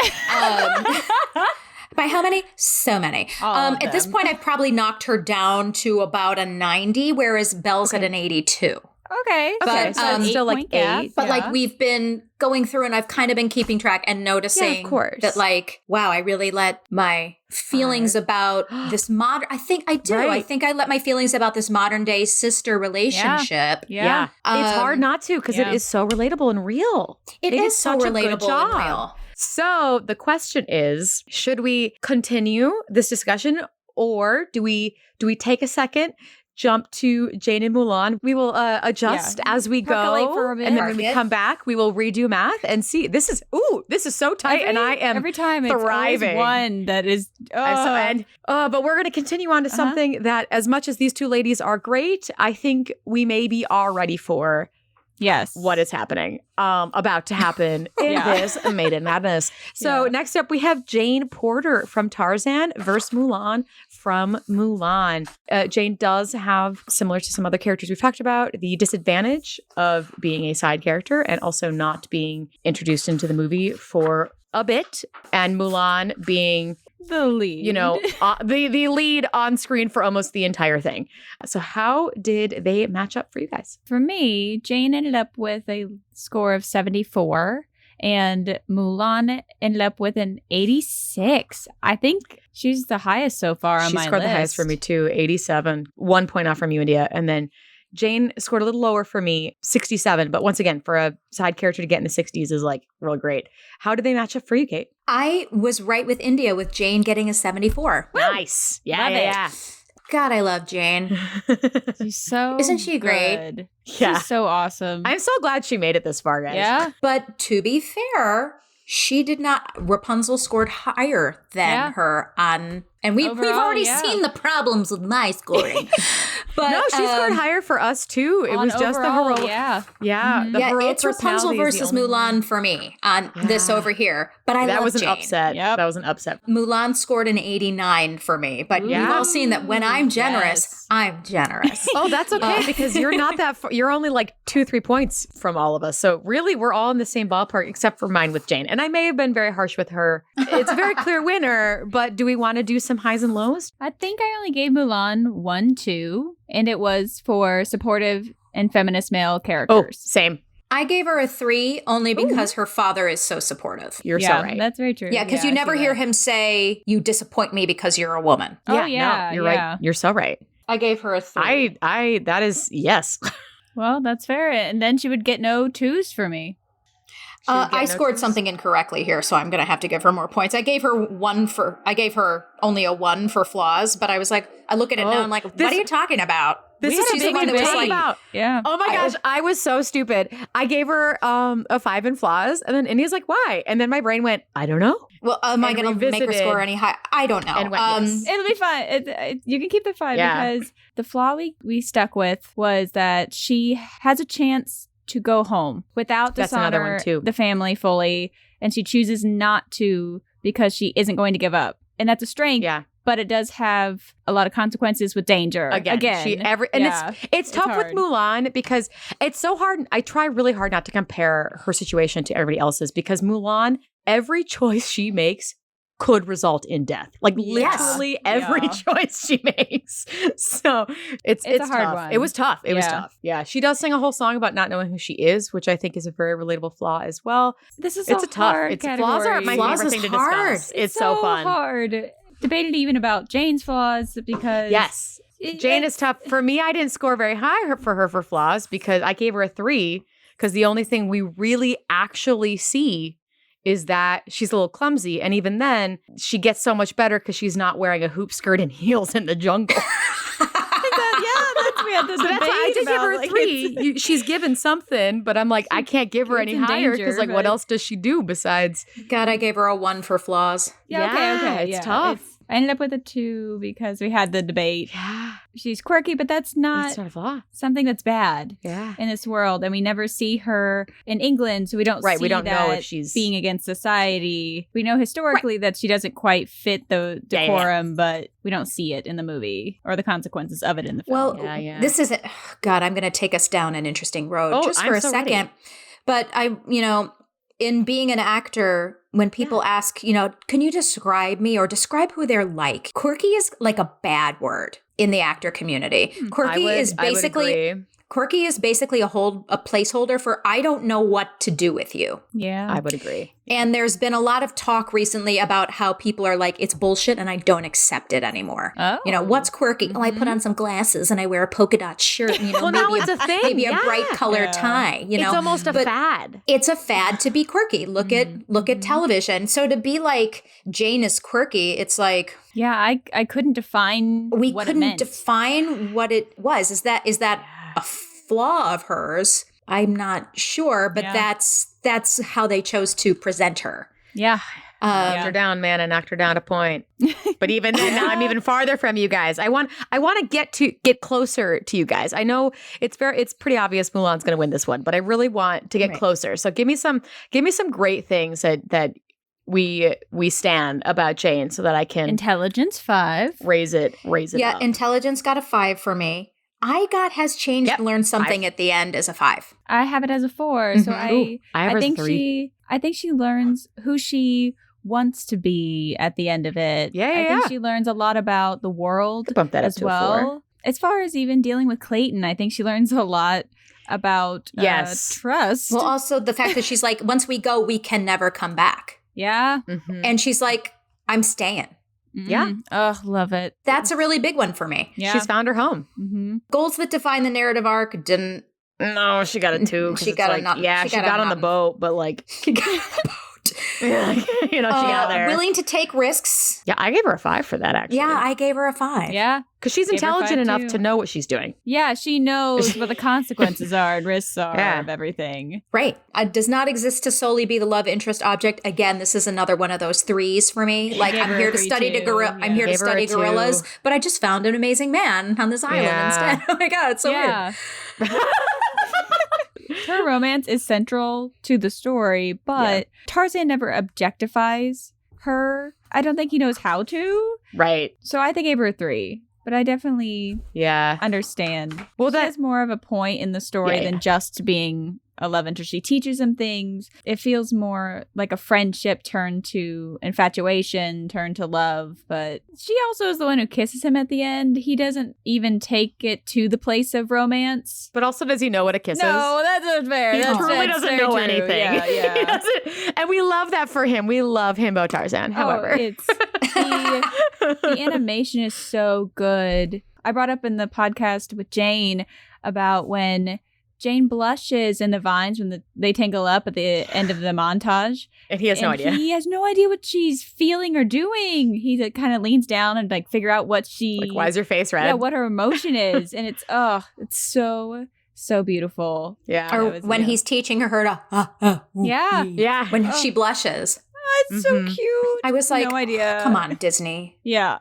S3: By how many? So many. At this point, I've probably knocked her down to about a 90, whereas Belle's at an 82.
S1: Okay.
S3: But
S1: so
S3: still
S1: like 8.
S3: But we've been going through and I've kind of been keeping track and noticing that wow, I really let my feelings about this modern, I think I do. Right. I think I let my feelings about this modern day sister relationship.
S2: Yeah. It's hard not to because it is so relatable and real.
S3: It is so relatable and real.
S2: So the question is, should we continue this discussion or do we take a second, jump to Jane and Mulan? We will adjust as we go. For a minute. And then when we come back, we will redo math and see. This is so tight. And I am
S1: every time
S2: thriving.
S1: It's one that is.
S2: But we're going to continue on to something that as much as these two ladies are great, I think we maybe are ready for.
S1: Yes.
S2: What is happening, about to happen in this Maiden Madness. So next up, we have Jane Porter from Tarzan versus Mulan from Mulan. Jane does have, similar to some other characters we've talked about, the disadvantage of being a side character and also not being introduced into the movie for a bit. And Mulan being
S1: the lead,
S2: the lead on screen for almost the entire thing. So how did they match up for you guys?
S1: For me, Jane ended up with a score of 74 and Mulan ended up with an 86. I think she's the highest so far on my list.
S2: She scored the highest for me too, 87. 1 point off from you, India. And then Jane scored a little lower for me, 67. But once again, for a side character to get in the 60s is like real great. How did they match up for you, Kate?
S3: I was right with India with Jane getting a 74.
S2: Nice. Yeah, yeah.
S3: God, I love Jane.
S1: She's so
S3: Isn't she great?
S1: good.
S2: Yeah.
S1: She's so awesome.
S2: I'm so glad she made it this far, guys.
S1: Yeah.
S3: But to be fair, she did not. Rapunzel scored higher than her on, and we've already seen the problems with my scoring. But
S2: no, she scored higher for us too. It was just the heroic.
S1: Yeah.
S2: Yeah. The heroic
S3: it's Rapunzel versus Mulan for me on this over here. But I
S2: that
S3: love
S2: was an
S3: Jane.
S2: upset.
S1: Yep.
S2: That was an upset.
S3: Mulan scored an 89 for me. But you've all seen that when I'm generous, I'm generous.
S2: Oh, that's okay because you're not that far. You're only like 2-3 points from all of us. So really, we're all in the same ballpark except for mine with Jane. And I may have been very harsh with her. It's a very clear winner. But do we want to do some highs and lows?
S1: I think I only gave Mulan 1, 2, and it was for supportive and feminist male characters.
S2: Oh, same.
S3: I gave her a 3 only because her father is so supportive.
S2: You're so right.
S1: That's very true.
S3: Yeah, because you never hear him say, you disappoint me because you're a woman.
S1: Oh,
S2: no, you're right. You're so right.
S3: I gave her a 3.
S2: That is, yes.
S1: Well, that's fair. And then she would get no 2s for me.
S3: I scored something incorrectly here, so I'm going to have to give her more points. I gave her only a 1 for flaws, but I was like, I look at it now, I'm like, what are you talking about?
S2: This is
S3: she's the one that was like,
S2: about.
S1: Yeah.
S2: Oh my gosh, I was so stupid. I gave her a 5 in flaws, and then India's like, why? And then my brain went, I don't know.
S3: well, am I going to make her score any high? I don't know.
S2: And went, yes.
S1: It'll be fine. You can keep the 5 because the flaw we stuck with was that she has a chance to go home without dishonor the family fully, and she chooses not to because she isn't going to give up. And that's a strength. Yeah. But it does have a lot of consequences with danger. Again.
S2: It's tough with Mulan because it's so hard. I try really hard not to compare her situation to everybody else's because Mulan, every choice she makes could result in death. Like literally every choice she makes. So it's
S1: a hard
S2: tough.
S1: one.
S2: It was tough. It was tough. Yeah. She does sing a whole song about not knowing who she is, which I think is a very relatable flaw as well.
S1: This is
S2: it's
S1: a hard
S2: tough.
S1: category.
S2: Flaws are my favorite thing to discuss. It's so fun.
S1: Hard. Debated even about Jane's flaws because
S2: Jane is tough. For me, I didn't score very high for her for flaws because I gave her a 3 because the only thing we really actually see is that she's a little clumsy. And even then, she gets so much better because she's not wearing a hoop skirt and heels in the jungle.
S1: We had this
S2: so that's why I did give her a 3. She's given something, but I'm like, I can't give her any higher because like, what else does she do besides?
S3: God, I gave her a 1 for flaws.
S1: Okay.
S2: It's tough.
S1: I ended up with a 2 because we had the debate.
S2: Yeah.
S1: She's quirky, but that's not something that's bad in this world. And we never see her in England, so we don't see that
S2: know if she's
S1: being against society. We know historically that she doesn't quite fit the decorum, but we don't see it in the movie or the consequences of it in the film.
S3: Well, this isn't... God, I'm going to take us down an interesting road just for a second. Ready. But in being an actor, when people ask, can you describe me or describe who they're like? Quirky is like a bad word in the actor community. Quirky is basically a placeholder for I don't know what to do with you.
S1: Yeah,
S2: I would agree.
S3: And there's been a lot of talk recently about how people are like, it's bullshit and I don't accept it anymore. Oh. What's quirky? Oh, I put on some glasses and I wear a polka dot shirt and, maybe a bright color tie.
S2: It's almost a fad.
S3: It's a fad to be quirky. Look at television. So to be like, Jane is quirky, it's like...
S1: Yeah, I couldn't define what it meant. We couldn't
S3: define what it was. Is that a flaw of hers? I'm not sure, but that's how they chose to present her.
S1: Yeah.
S2: Knocked her down, man. I knocked her down a point. But even then, now I'm even farther from you guys. I want to get closer to you guys. I know it's pretty obvious Mulan's going to win this one, but I really want to get closer. So give me some great things that we stand about Jane so that I can
S1: intelligence 5
S2: raise it
S3: yeah
S2: up.
S3: Intelligence got a 5 for me. I got has changed and learned something at the end as a 5.
S1: I have it as a 4. So I think 3. I think she learns who she wants to be at the end of it. I think she learns a lot about the world
S2: bump that
S1: as
S2: up to
S1: well.
S2: A 4.
S1: As far as even dealing with Clayton, I think she learns a lot about trust.
S3: Well, also the fact that she's like, once we go, we can never come back.
S1: Yeah.
S3: And she's like, I'm staying.
S2: Yeah.
S1: Oh, love it.
S3: That's a really big one for me.
S2: Yeah. She's found her home.
S1: Mm-hmm.
S3: Goals that define the narrative arc didn't.
S2: No, she got a 2.
S3: She got
S2: she got on the boat, but like
S3: she got on the boat.
S2: Yeah, she got there.
S3: Willing to take risks.
S2: Yeah, I gave her a 5 for that, actually.
S3: Yeah, I gave her a 5.
S1: Yeah.
S2: Because she's intelligent enough to know what she's doing.
S1: Yeah, she knows what the consequences are and risks are of everything.
S3: Right. Does not exist to solely be the love interest object. Again, this is another one of those 3s for me. Like, I'm here to study I'm here to study gorillas, but I just found an amazing man on this island instead. Oh my God, it's so weird.
S1: Her romance is central to the story, but Tarzan never objectifies her. I don't think he knows how to.
S2: Right.
S1: So I gave her a 3. But I definitely understand. Well, she has more of a point in the story than just being a love interest. She teaches him things. It feels more like a friendship turned to infatuation, turned to love. But she also is the one who kisses him at the end. He doesn't even take it to the place of romance.
S2: But also, does he know what a kiss is?
S1: No, that's not fair.
S2: He truly doesn't know anything.
S1: Yeah.
S2: He doesn't, and we love that for him. We love Himbo Tarzan, however.
S1: The animation is so good. I brought up in the podcast with Jane about when Jane blushes in the vines when they tangle up at the end of the montage.
S2: And he has no idea.
S1: He has no idea what she's feeling or doing. He kind of leans down and figure out what she...
S2: Like, why is your face red?
S1: Yeah, what her emotion is. And it's so beautiful.
S2: Yeah.
S3: Or when he's teaching her to...
S1: Yeah.
S3: When she blushes.
S1: It's so cute.
S3: I was like,
S1: no idea.
S3: Come on, Disney.
S1: Yeah.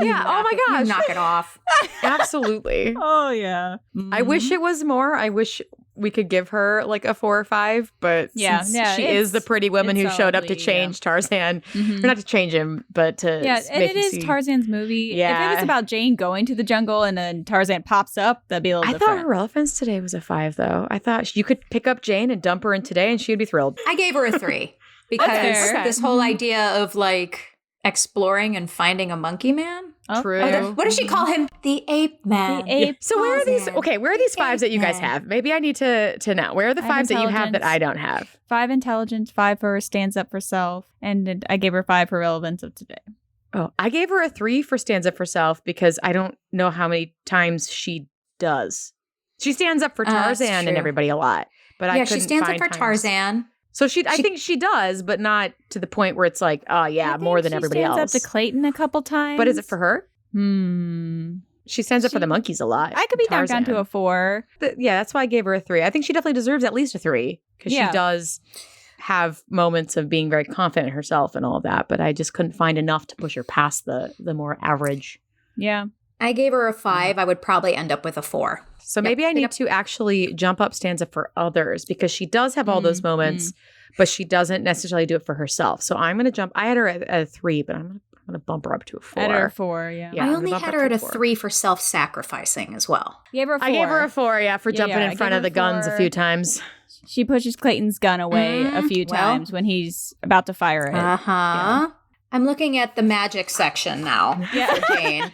S2: Yeah. Oh my gosh.
S3: Knock it off.
S2: Absolutely.
S1: Oh yeah.
S2: Mm-hmm. I wish it was more. I wish we could give her like a 4 or 5, but since she is the pretty woman who showed up to change Tarzan, or not to change him, but to
S1: and it is Tarzan's movie.
S2: Yeah.
S1: If it was about Jane going to the jungle and then Tarzan pops up, that'd be a little different.
S2: I thought her relevance today was a 5, though. I thought you could pick up Jane and dump her in today, and she'd be thrilled.
S3: I gave her a 3 because this whole idea of like exploring and finding a monkey man.
S2: True.
S3: What does she call him? The ape man.
S1: The ape.
S2: So where are these? Okay, where are these 5s that you guys have? Maybe I need to know. Where are the 5s that you have that I don't have?
S1: 5 intelligence, 5 for stands up for self, and I gave her 5 for relevance of today.
S2: Oh, I gave her a 3 for stands up for self because I don't know how many times she does. She stands up for Tarzan and everybody a lot, but
S3: she stands up for Tarzan.
S2: So I think she does, but not to the point where it's like, oh yeah, more than everybody else.
S1: She stands up to Clayton a couple times.
S2: But is it for her? She stands up for the monkeys a lot.
S1: I could be knocked down to a 4.
S2: That's why I gave her a 3. I think she definitely deserves at least a 3 because she does have moments of being very confident in herself and all of that. But I just couldn't find enough to push her past the more average.
S1: Yeah.
S3: I gave her a 5. I would probably end up with a 4.
S2: So maybe I need to actually jump up stanza for others because she does have all those moments, but she doesn't necessarily do it for herself. So I'm going to jump. I had her at a 3, but I'm going to bump her up to a 4.
S1: At her 4, yeah.
S3: I only had her at a 3 for self-sacrificing as well.
S1: You gave her a 4.
S2: I gave her a 4, for jumping in front of the guns a few times.
S1: She pushes Clayton's gun away a few times when he's about to fire it.
S3: Yeah. I'm looking at the magic section now for Jane.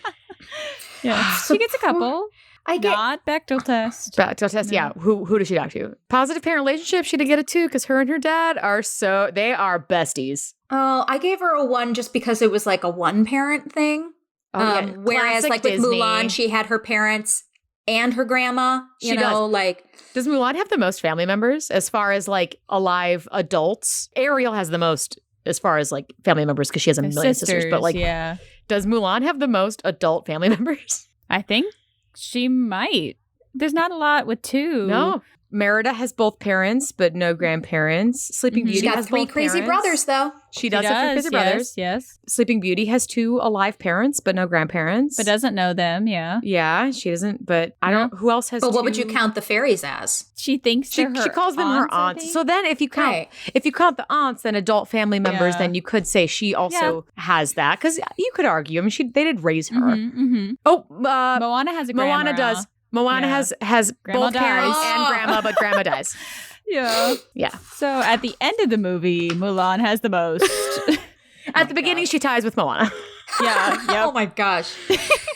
S1: She gets a couple. Not Bechdel test.
S2: Bechdel test, yeah. Who does she talk to? Positive parent relationship, she did get a 2 because her and her dad they are besties.
S3: Oh, I gave her a 1 just because it was like a one parent thing. Whereas like with
S2: Disney.
S3: Mulan, she had her parents and her grandma. You know,
S2: does Mulan have the most family members as far as like alive adults? Ariel has the most as far as like family members because she has a million sisters. But like, does Mulan have the most adult family members?
S1: I think she might. There's not a lot with 2.
S2: No. Merida has both parents, but no grandparents. Sleeping Beauty has
S3: 3 crazy brothers, though.
S2: She does have 3 crazy brothers.
S1: Yes.
S2: Sleeping Beauty has 2 alive parents, but no grandparents.
S1: But doesn't know them,
S2: Yeah, she doesn't, but I don't, who else has 2?
S3: But what would you count the fairies as?
S1: She thinks
S2: she calls them her aunts. So then if you count the aunts, then adult family members, then you could say she also has that. Because you could argue, I mean, they did raise her. Oh,
S1: Moana has a grandma.
S2: Moana does. Moana has
S1: grandma
S2: both parents and grandma, but grandma dies.
S1: Yeah. So at the end of the movie, Mulan has the most.
S2: At the beginning, she ties with Moana.
S1: Yeah. Yep.
S3: Oh my gosh.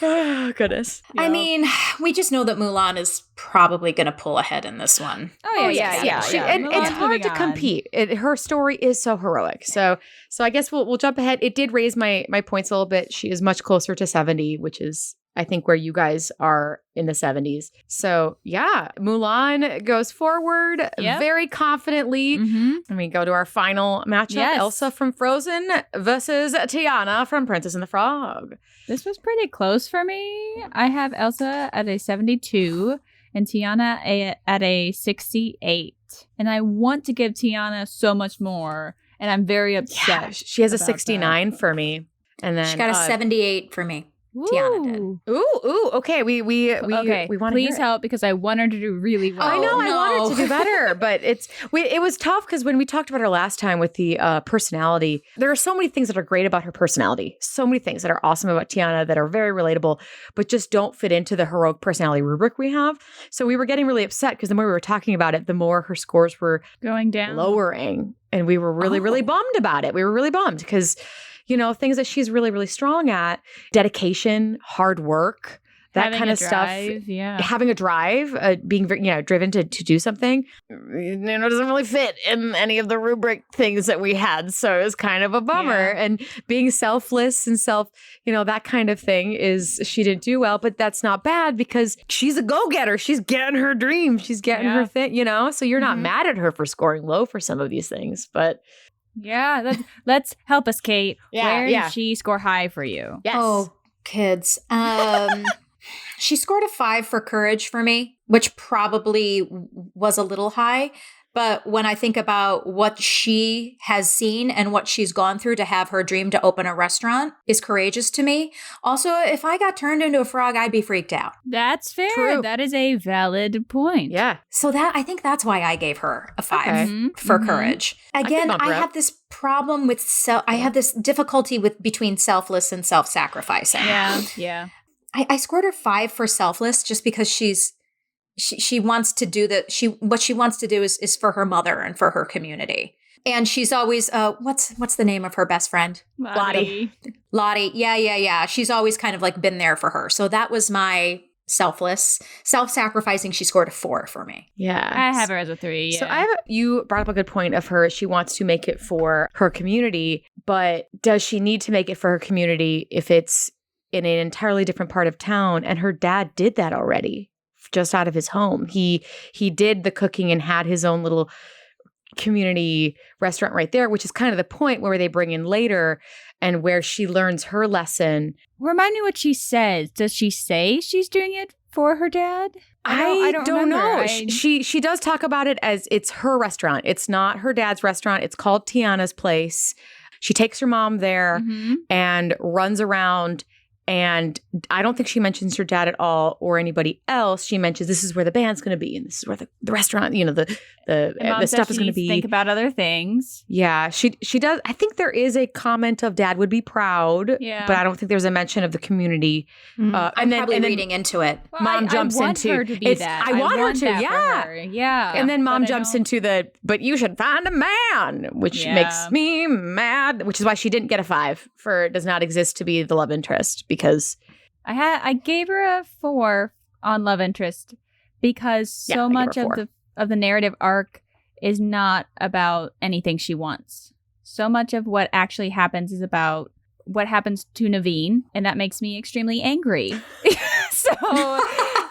S2: Oh, goodness.
S3: I mean, we just know that Mulan is probably going to pull ahead in this one.
S2: Oh yeah. And it's hard to compete. Her story is so heroic. So I guess we'll jump ahead. It did raise my points a little bit. She is much closer to 70, which is I think where you guys are in the 70s. So yeah, Mulan goes forward very confidently. And we go to our final matchup.
S1: Yes.
S2: Elsa from Frozen versus Tiana from Princess and the Frog.
S1: This was pretty close for me. I have Elsa at a 72 and Tiana at a 68. And I want to give Tiana so much more. And I'm very upset.
S2: Yeah, she has a 69 for me. And then
S3: she got a 78 for me. Tiana did.
S2: Ooh, okay. We want to
S1: please help because I want her to do really well.
S2: I know, I want her to do better, but it was tough because when we talked about her last time with the personality, there are so many things that are great about her personality, so many things that are awesome about Tiana that are very relatable, but just don't fit into the heroic personality rubric we have. So we were getting really upset because the more we were talking about it, the more her scores were
S1: going down,
S2: lowering, and we were really bummed about it. We were really bummed because things that she's really, really strong at, dedication, hard work, that
S1: having
S2: kind of stuff. Having a drive, being driven to do something, doesn't really fit in any of the rubric things that we had. So it was kind of a bummer. Yeah. And being selfless and that kind of thing she didn't do well, but that's not bad because she's a go-getter. She's getting her dream. She's getting her thing, So you're not mad at her for scoring low for some of these things, but...
S1: Yeah, let's help us, Kate. Where did she score high for you?
S2: Yes.
S3: Oh, kids. She scored a 5 for courage for me, which probably was a little high. But when I think about what she has seen and what she's gone through to have her dream to open a restaurant is courageous to me. Also, if I got turned into a frog, I'd be freaked out.
S1: That's fair.
S2: True.
S1: That is a valid point.
S2: Yeah.
S3: So I think that's why I gave her a 5 for courage. Again, I have this problem with I have this difficulty between selfless and self-sacrificing.
S1: Yeah.
S3: I scored her 5 for selfless just because she wants to do what she wants to do is for her mother and for her community. And she's always what's the name of her best friend?
S1: Lottie.
S3: Yeah. She's always kind of like been there for her. So that was my self-sacrificing. She scored a 4 for me.
S2: Yeah.
S1: I have her as a 3. Yeah.
S2: So you brought up a good point of her. She wants to make it for her community, but does she need to make it for her community if it's in an entirely different part of town? And her dad did that already. Just out of his home. He did the cooking and had his own little community restaurant right there, which is kind of the point where they bring in later and where she learns her lesson.
S1: Remind me what she says. Does she say she's doing it for her dad?
S2: I don't know. She does talk about it as it's her restaurant. It's not her dad's restaurant. It's called Tiana's Place. She takes her mom there and runs around. And I don't think she mentions her dad at all or anybody else. She mentions this is where the band's going to be and this is where the restaurant, the stuff is going to be.
S1: Think about other things.
S2: Yeah, she does. I think there is a comment of dad would be proud.
S1: Yeah,
S2: but I don't think there's a mention of the community.
S3: I'm probably reading into it.
S1: Well,
S2: mom jumps
S1: I want
S2: into
S1: her to be that.
S2: I want her to.
S1: Yeah.
S2: And then mom jumps into but you should find a man, which makes me mad. Which is why she didn't get a 5 for does not exist to be the love interest. Because
S1: I gave her a 4 on love interest because so much of the narrative arc is not about anything she wants. So much of what actually happens is about what happens to Naveen, and that makes me extremely angry.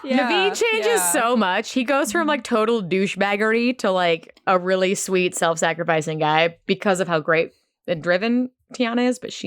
S2: Naveen changes so much. He goes from like total douchebaggery to like a really sweet self-sacrificing guy because of how great and driven Tiana is, but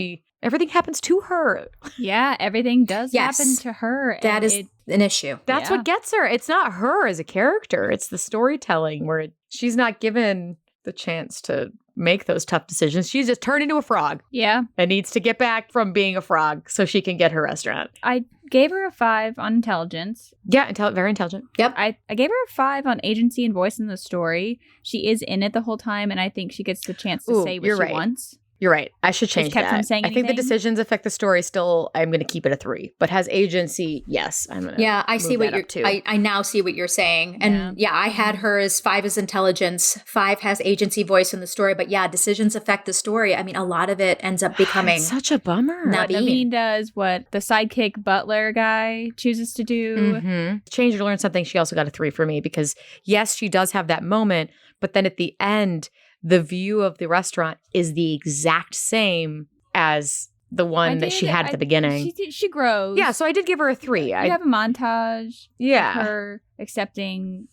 S2: everything happens to her.
S1: Yeah, everything does happen to her.
S3: That is an issue.
S2: That's what gets her. It's not her as a character. It's the storytelling where she's not given the chance to make those tough decisions. She's just turned into a frog.
S1: Yeah.
S2: And needs to get back from being a frog so she can get her restaurant.
S1: I gave her a 5 on intelligence.
S2: Yeah, very intelligent.
S3: Yep.
S1: I gave her a 5 on agency and voice in the story. She is in it the whole time, and I think she gets the chance to say what she wants.
S2: You're right. I should change
S1: kept
S2: that.
S1: from saying
S2: I think the
S1: anything?
S2: decisions affect the story still. I'm going to keep it a 3. But has agency, yes. I'm going to
S3: I see what
S2: you're
S3: I now see what you're saying. And I had her as 5 as intelligence. 5 has agency, voice in the story. But yeah, decisions affect the story. I mean, a lot of it ends up becoming
S2: It's such a bummer.
S1: What Naveen does, what the sidekick butler guy chooses to do.
S2: Mm-hmm. Change or learn something. She also got a 3 for me because yes, she does have that moment. But then at the end, the view of the restaurant is the exact same as the one that she had at the beginning.
S1: She grows.
S2: Yeah, so I did give her a 3.
S1: I have a montage of her accepting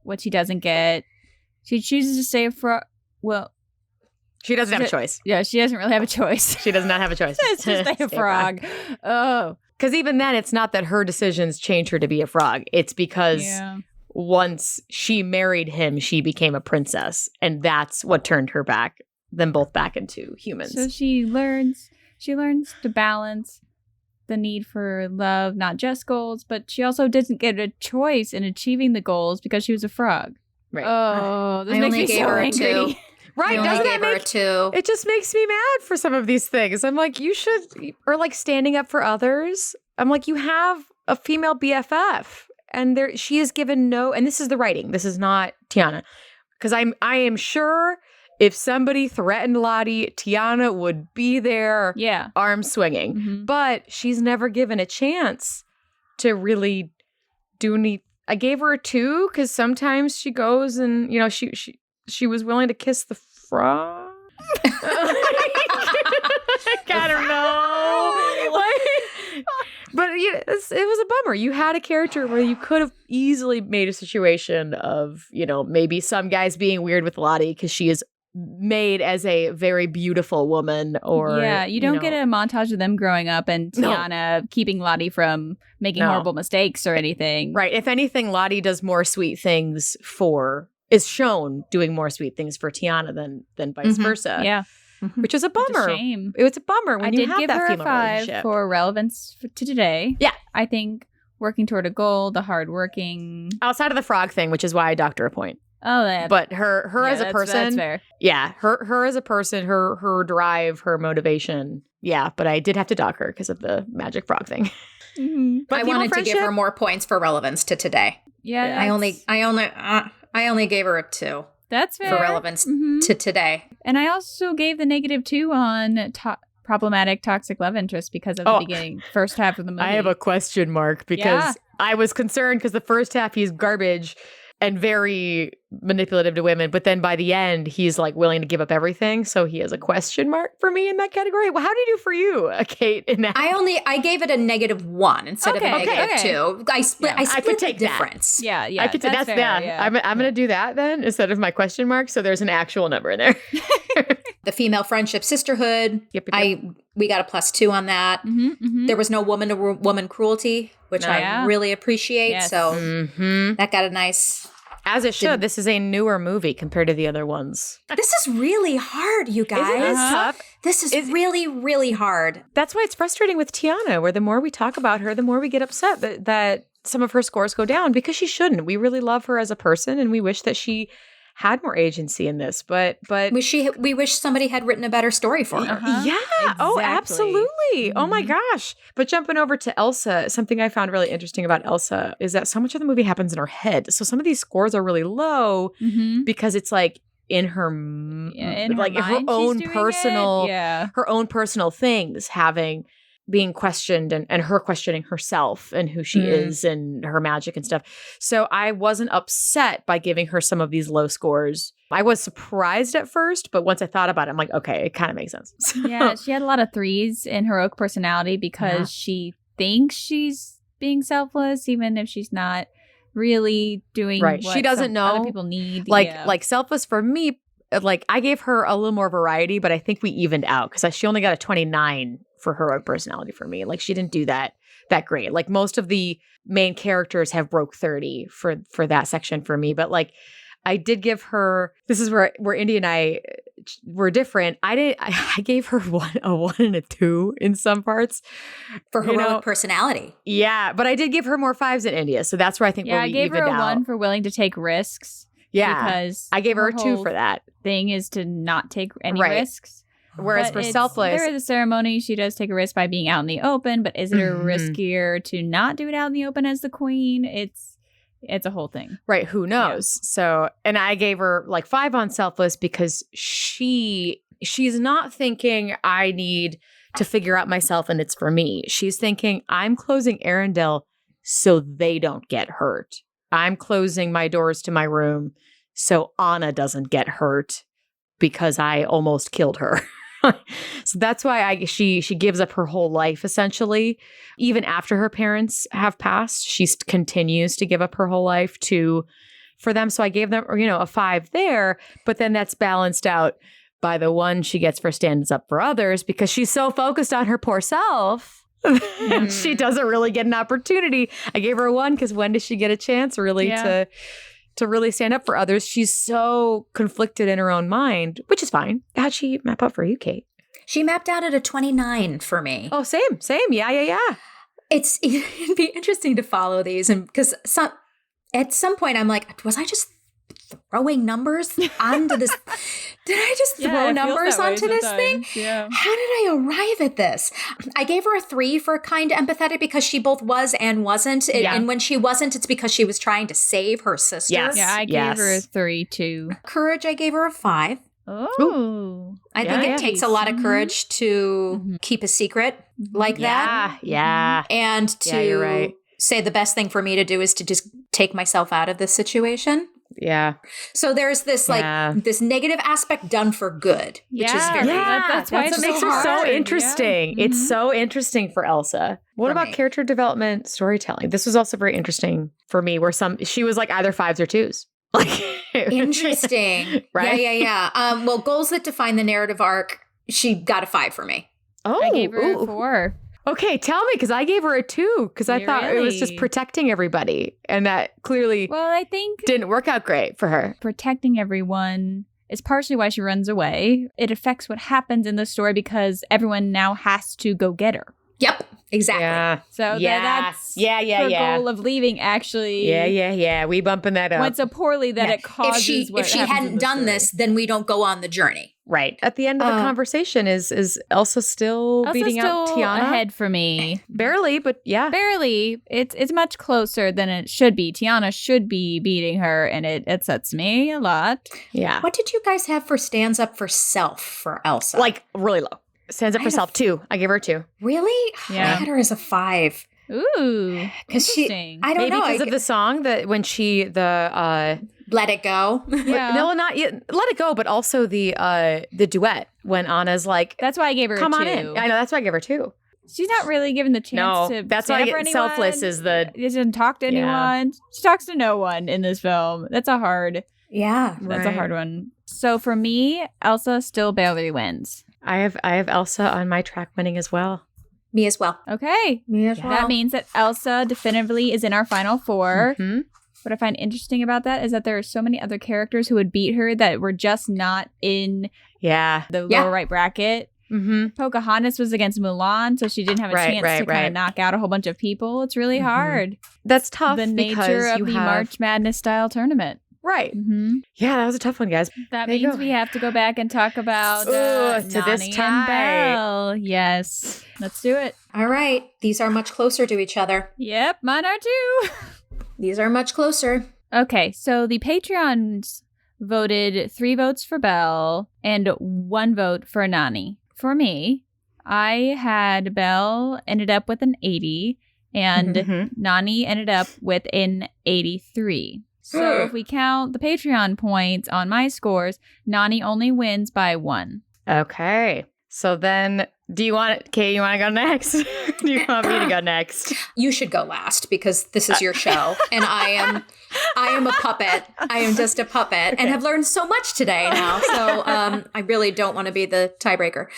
S1: what she doesn't get. She chooses to stay for, well...
S2: She doesn't have a choice.
S1: Yeah, she doesn't really have a choice.
S2: She does not have a choice.
S1: It's just stay a frog. Oh.
S2: Because even then, it's not that her decisions change her to be a frog. It's because... Yeah. Once she married him, she became a princess. And that's what turned her them both back into humans.
S1: So she learns to balance the need for love, not just goals, but she also doesn't get a choice in achieving the goals because she was a frog.
S2: Right.
S1: Oh, this makes me so angry.
S2: Right, doesn't that make it just makes me mad for some of these things. I'm like, you should, or like standing up for others. I'm like, you have a female BFF. And she is given no, and this is the writing. This is not Tiana, because I am sure if somebody threatened Lottie, Tiana would be there, arms swinging. Mm-hmm. But she's never given a chance to really do any. I gave her a 2 because sometimes she goes and she was willing to kiss the frog. I don't know. But it was a bummer. You had a character where you could have easily made a situation of, maybe some guys being weird with Lottie because she is made as a very beautiful woman. Or
S1: you don't get a montage of them growing up and Tiana keeping Lottie from making horrible mistakes or anything.
S2: Right. If anything, Lottie does more sweet things is shown doing more sweet things for Tiana than vice versa.
S1: Yeah.
S2: Which is a bummer.
S1: It's a shame.
S2: It was a bummer when you have that female
S1: relationship. I did give her a 5 for relevance to today.
S2: Yeah.
S1: I think working toward a goal, the hardworking.
S2: Outside of the frog thing, which is why I docked her a point.
S1: Oh, yeah.
S2: But her as a person.
S1: That's fair.
S2: Yeah. Her as a person, her drive, her motivation. Yeah. But I did have to dock her because of the magic frog thing.
S1: Mm-hmm.
S3: But I wanted to give her more points for relevance to today.
S1: Yeah.
S3: I only gave her a 2.
S1: That's fair.
S3: For relevance to today.
S1: And I also gave the -2 on problematic toxic love interest because of the beginning, first half of the movie.
S2: I have a question mark because I was concerned because the first half he's garbage and very manipulative to women. But then by the end, he's like willing to give up everything. So he has a question mark for me in that category. Well, how did you do for you, Kate, in that?
S3: I gave it a -1 instead of a -2. I split the difference.
S1: Yeah.
S2: I could that's fair. Yeah. I'm going to do that then instead of my question mark. So there's an actual number in there.
S3: The female friendship sisterhood. Yep. We got a +2 on that.
S1: Mm-hmm, mm-hmm.
S3: There was no woman to woman cruelty, which I really appreciate.
S1: Yes.
S3: So that got a nice.
S2: As it should. This is a newer movie compared to the other ones.
S3: This is really hard, you guys.
S2: Isn't this tough?
S3: This is really, really hard.
S2: That's why it's frustrating with Tiana, where the more we talk about her, the more we get upset that some of her scores go down because she shouldn't. We really love her as a person, and we wish that she had more agency in this, but
S3: we wish somebody had written a better story for her.
S2: Yeah. Exactly. Oh, absolutely. Mm-hmm. Oh my gosh. But jumping over to Elsa, something I found really interesting about Elsa is that so much of the movie happens in her head. So some of these scores are really low because it's like in her her own personal her own personal things being questioned and her questioning herself and who she is and her magic and stuff. So I wasn't upset by giving her some of these low scores. I was surprised at first, but once I thought about it, I'm like, okay, it kind of makes sense.
S1: Yeah, she had a lot of 3s in heroic personality because she thinks she's being selfless, even if she's not really doing what
S2: she doesn't know
S1: other people need.
S2: Like selfless for me, like I gave her a little more variety, but I think we evened out because she only got a 29 for heroic personality for me. Like she didn't do that great. Like most of the main characters have broke 30 for that section for me. But like I did give her, this is where Indy and I were different. I gave her a 1 and a 2 in some parts.
S3: For heroic personality.
S2: Yeah. But I did give her more 5s than India. So that's where I think
S1: I gave her a 1 for willing to take risks.
S2: Yeah.
S1: Because
S2: I gave her a 2 for that.
S1: Thing is to not take any risks.
S2: Whereas for selfless,
S1: there is a ceremony. She does take a risk by being out in the open, but is it riskier to not do it out in the open as the queen? It's a whole thing.
S2: Right. Who knows? Yeah. So, and I gave her like 5 on selfless because she's not thinking I need to figure out myself and it's for me. She's thinking I'm closing Arendelle so they don't get hurt. I'm closing my doors to my room so Anna doesn't get hurt because I almost killed her. So that's why she gives up her whole life, essentially. Even after her parents have passed, she continues to give up her whole life for them. So I gave them, a 5 there, but then that's balanced out by the 1 she gets for stands up for others because she's so focused on her poor self. She doesn't really get an opportunity. I gave her a 1 because when does she get a chance really to really stand up for others? She's so conflicted in her own mind, which is fine. How'd she map out for you, Kate?
S3: She mapped out at a 29 for me.
S2: Oh, same. Yeah.
S3: It'd be interesting to follow these, and because at some point I'm like, was I just throwing numbers onto this? Did I just throw numbers onto this thing?
S1: Yeah.
S3: How did I arrive at this? I gave her a 3 for kind empathetic because she both was and wasn't. And when she wasn't, it's because she was trying to save her sister.
S1: Yes. Yeah, I gave her a 3 too.
S3: Courage, I gave her a 5.
S1: Oh.
S3: I think it takes a lot of courage to keep a secret like that.
S2: Yeah.
S3: And
S2: you're right.
S3: say the best thing for me to do is to just take myself out of this situation.
S2: Yeah.
S3: So there's this this negative aspect done for good, which is very
S1: that's why it
S2: makes her so interesting. Yeah. It's so interesting for Elsa. What about character development storytelling? This was also very interesting for me where she was like either 5s or 2s. Like
S3: interesting.
S2: Right?
S3: Yeah. Well, goals that define the narrative arc, she got a 5 for me.
S1: Oh, I gave her a 4.
S2: Okay, tell me, because I gave her a 2, because I thought it was just protecting everybody. And that clearly
S1: I think
S2: didn't work out great for her.
S1: Protecting everyone is partially why she runs away. It affects what happens in the story because everyone now has to go get her.
S3: Yep, exactly.
S1: Yeah. So that's her goal of leaving, actually.
S2: Yeah. We bumping that up.
S1: Went so poorly that it causes
S3: if she hadn't done this, then we don't go on the journey.
S2: Right. At the end of the conversation, is Elsa still beating out Tiana?
S1: Ahead for me.
S2: Barely, but yeah.
S1: Barely. It's much closer than it should be. Tiana should be beating her, and it upsets me a lot.
S2: Yeah.
S3: What did you guys have for stands up for self for Elsa?
S2: Like really low. Stands up for self 2. I gave her a 2.
S3: Really?
S1: Yeah.
S3: I had her as a 5.
S1: Ooh.
S3: Because I don't
S2: Maybe
S3: know.
S2: because of the song that when
S3: Let It Go.
S1: Yeah.
S2: No, not yet. Let It Go, but also the duet when Anna's like,
S1: that's why I gave her
S2: come
S1: a 2.
S2: on in. I know, that's why I gave her 2.
S1: She's not really given the chance to
S2: that's why I get selfless is the...
S1: She doesn't talk to anyone. She talks to no one in this film. That's a hard...
S3: Yeah.
S1: That's a hard one. So for me, Elsa still barely wins.
S2: I have Elsa on my track winning as well.
S3: Me as well.
S1: Okay.
S3: Me as well.
S1: That means that Elsa definitively is in our final 4. Mm-hmm. What I find interesting about that is that there are so many other characters who would beat her that were just not in the lower right bracket.
S2: Mm-hmm.
S1: Pocahontas was against Mulan, so she didn't have a chance to kind of knock out a whole bunch of people. It's really hard.
S2: That's tough.
S1: The nature of the March Madness style tournament.
S2: Right.
S1: Mm-hmm.
S2: Yeah, that was a tough one, guys.
S1: That means we have to go back and talk about
S2: to this tie.
S1: And Belle. Yes. Let's do it.
S3: All right. These are much closer to each other.
S1: Yep, mine are too.
S3: These are much closer.
S1: Okay, so the Patreons voted 3 votes for Belle and 1 vote for Nani. For me, I had Belle ended up with an 80 and Nani ended up with an 83. So if we count the Patreon points on my scores, Nani only wins by 1.
S2: Okay. So then, Kay, you want to go next? Do you want me to go next?
S3: You should go last because this is your show. And I am a puppet. I am just a puppet and have learned so much today now. So I really don't want to be the tiebreaker.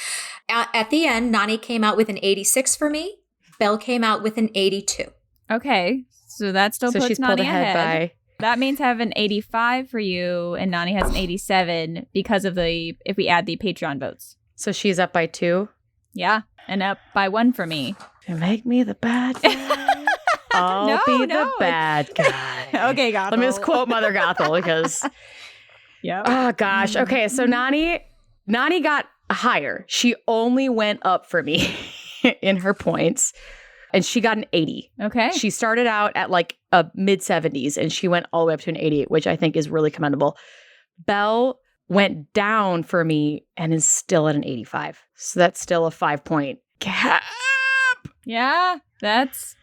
S3: At the end, Nani came out with an 86 for me. Belle came out with an 82.
S1: Okay. So that still puts
S2: she's
S1: Nani
S2: pulled ahead by...
S1: That means I have an 85 for you, and Nani has an 87 because of if we add the Patreon votes.
S2: So she's up by 2?
S1: Yeah, and up by 1 for me.
S2: You make me the bad guy. I'll be the bad guy.
S1: Okay, Gothel.
S2: Let me just quote Mother Gothel because...
S1: Yeah.
S2: Oh, gosh. Okay, so Nani got higher. She only went up for me in her points. And she got an 80.
S1: Okay.
S2: She started out at like a mid 70s and she went all the way up to an 88, which I think is really commendable. Belle went down for me and is still at an 85. So that's still a 5-point gap.
S1: Yeah, that's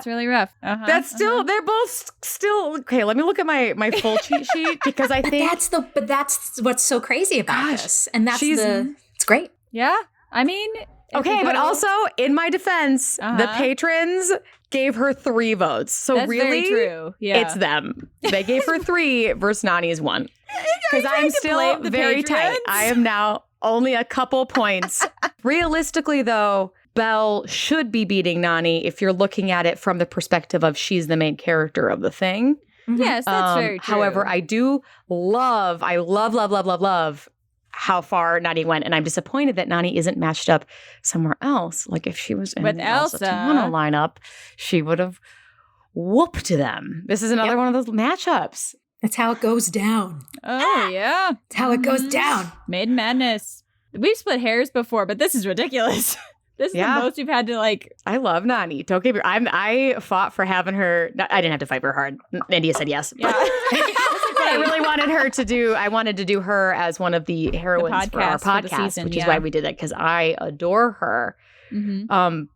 S1: really rough.
S2: That's still, they're both still, okay, let me look at my full cheat sheet because I think.
S3: But that's what's so crazy about this. And that's it's great.
S1: Yeah. I mean.
S2: Okay, but also, in my defense, the patrons gave her 3 votes. So
S1: that's
S2: really,
S1: very true. Yeah.
S2: It's them. They gave her 3 versus Nani's 1. Because I'm still very tight. I am now only a couple points. Realistically, though, Belle should be beating Nani if you're looking at it from the perspective of she's the main character of the thing.
S1: Yes, that's very true.
S2: However, I love how far Nani went, and I'm disappointed that Nani isn't matched up somewhere else. Like if she was in
S1: with
S2: the Elsa Tano lineup, she would have whooped them. This is another one of those matchups.
S3: That's how it goes down.
S1: Oh, yeah.
S3: That's how it goes down.
S1: Maiden Madness. We've split hairs before, but this is ridiculous. This is the most we've had to like.
S2: I love Nani. Don't get me wrong. I fought for having her. I didn't have to fight for her hard. India said yes.
S1: Yeah.
S2: But I really wanted her to do. I wanted to do her as one of the heroines for our podcast, season, which is why we did that because I adore her.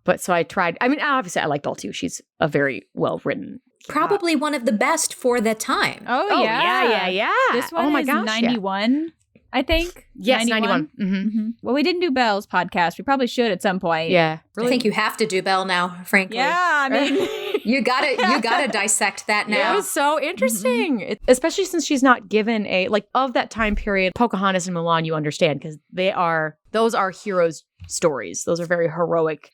S2: But so I tried. I mean, obviously, I liked Belle too. She's a very well written.
S3: Probably one of the best for the time.
S1: Oh yeah. This one is 91. I think.
S2: Yes, 91.
S1: Well, we didn't do Belle's podcast. We probably should at some point.
S2: Yeah.
S3: Really? I think you have to do Belle now, frankly.
S1: Yeah, I mean,
S3: you gotta dissect that now.
S2: It was so interesting, especially since she's not given a of that time period. Pocahontas and Mulan, you understand because those are heroes' stories. Those are very heroic,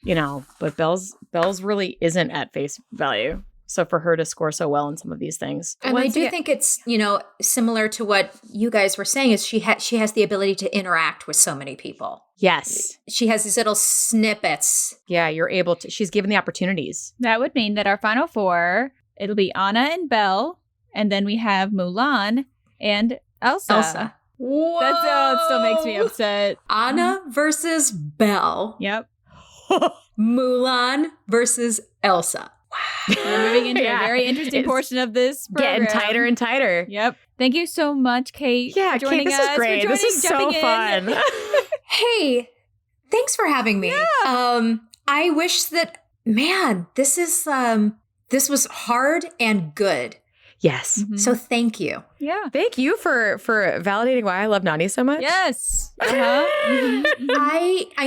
S2: But Belle's really isn't at face value. So for her to score so well in some of these things.
S3: And I do think it's, similar to what you guys were saying is she has the ability to interact with so many people.
S2: Yes.
S3: She has these little snippets.
S2: Yeah, you're able to. She's given the opportunities.
S1: That would mean that our final 4, it'll be Anna and Belle, and then we have Mulan and Elsa.
S3: Whoa.
S1: It still makes me upset.
S3: Anna versus Belle.
S1: Yep.
S3: Mulan versus Elsa.
S1: We're moving into a very interesting portion of this program.
S2: Getting tighter and tighter.
S1: Yep. Thank you so much, Kate.
S2: Yeah,
S1: for joining
S2: Kate, this is great. This is so fun.
S3: Hey, thanks for having me. Yeah. I wish that, man, this was hard and good.
S2: Yes.
S3: So thank you.
S1: Yeah.
S2: Thank you for validating why I love Nani so much.
S1: Yes.
S3: I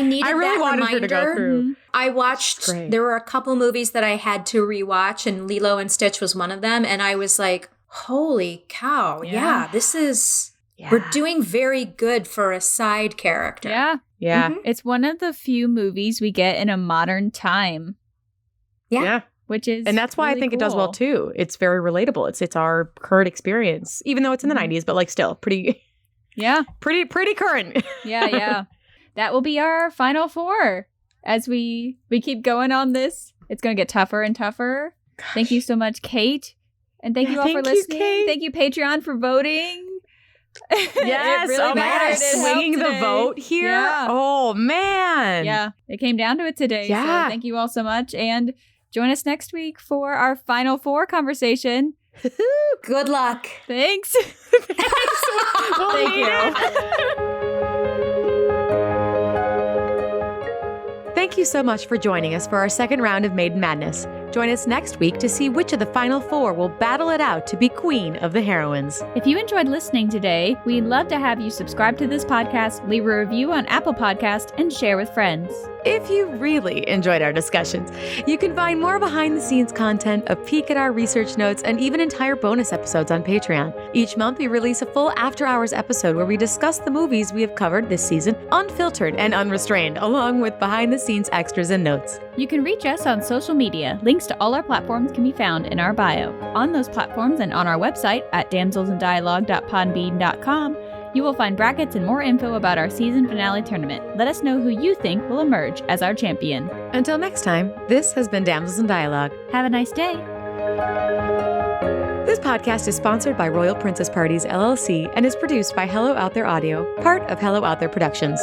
S3: needed
S2: I really
S3: that
S2: wanted
S3: reminder.
S2: her to go through.
S3: I watched, there were a couple movies that I had to rewatch, and Lilo and Stitch was one of them. And I was like, holy cow. Yeah, this is, we're doing very good for a side character.
S1: Yeah.
S2: Yeah.
S1: It's one of the few movies we get in a modern time.
S3: Yeah.
S1: Which is
S2: and that's why
S1: really
S2: I think
S1: cool.
S2: it does well too. It's very relatable. It's our current experience, even though it's in the 90s, but still pretty current.
S1: Yeah. That will be our final 4 as we keep going on this. It's going to get tougher and tougher. Gosh. Thank you so much, Kate, and thank you all for listening. Thank you, Patreon, for voting.
S2: Yes,
S1: really
S2: man, swinging the vote here.
S1: Yeah.
S2: Oh man,
S1: yeah, it came down to it today.
S2: Yeah.
S1: So thank you all so much, and join us next week for our final 4 conversation.
S3: Good luck.
S1: Thanks.
S2: Thank you. Thank you so much for joining us for our second round of Maiden Madness. Join us next week to see which of the final 4 will battle it out to be queen of the heroines.
S1: If you enjoyed listening today, we'd love to have you subscribe to this podcast, leave a review on Apple Podcasts, and share with friends.
S2: If you really enjoyed our discussions, you can find more behind-the-scenes content, a peek at our research notes, and even entire bonus episodes on Patreon. Each month, we release a full after-hours episode where we discuss the movies we have covered this season, unfiltered and unrestrained, along with behind-the-scenes extras and notes.
S1: You can reach us on social media. Links to all our platforms can be found in our bio. On those platforms and on our website at damselsanddialogue.podbean.com, you will find brackets and more info about our season finale tournament. Let us know who you think will emerge as our champion.
S2: Until next time, this has been Damsels in Dialogue.
S1: Have a nice day.
S2: This podcast is sponsored by Royal Princess Parties, LLC, and is produced by Hello Out There Audio, part of Hello Out There Productions.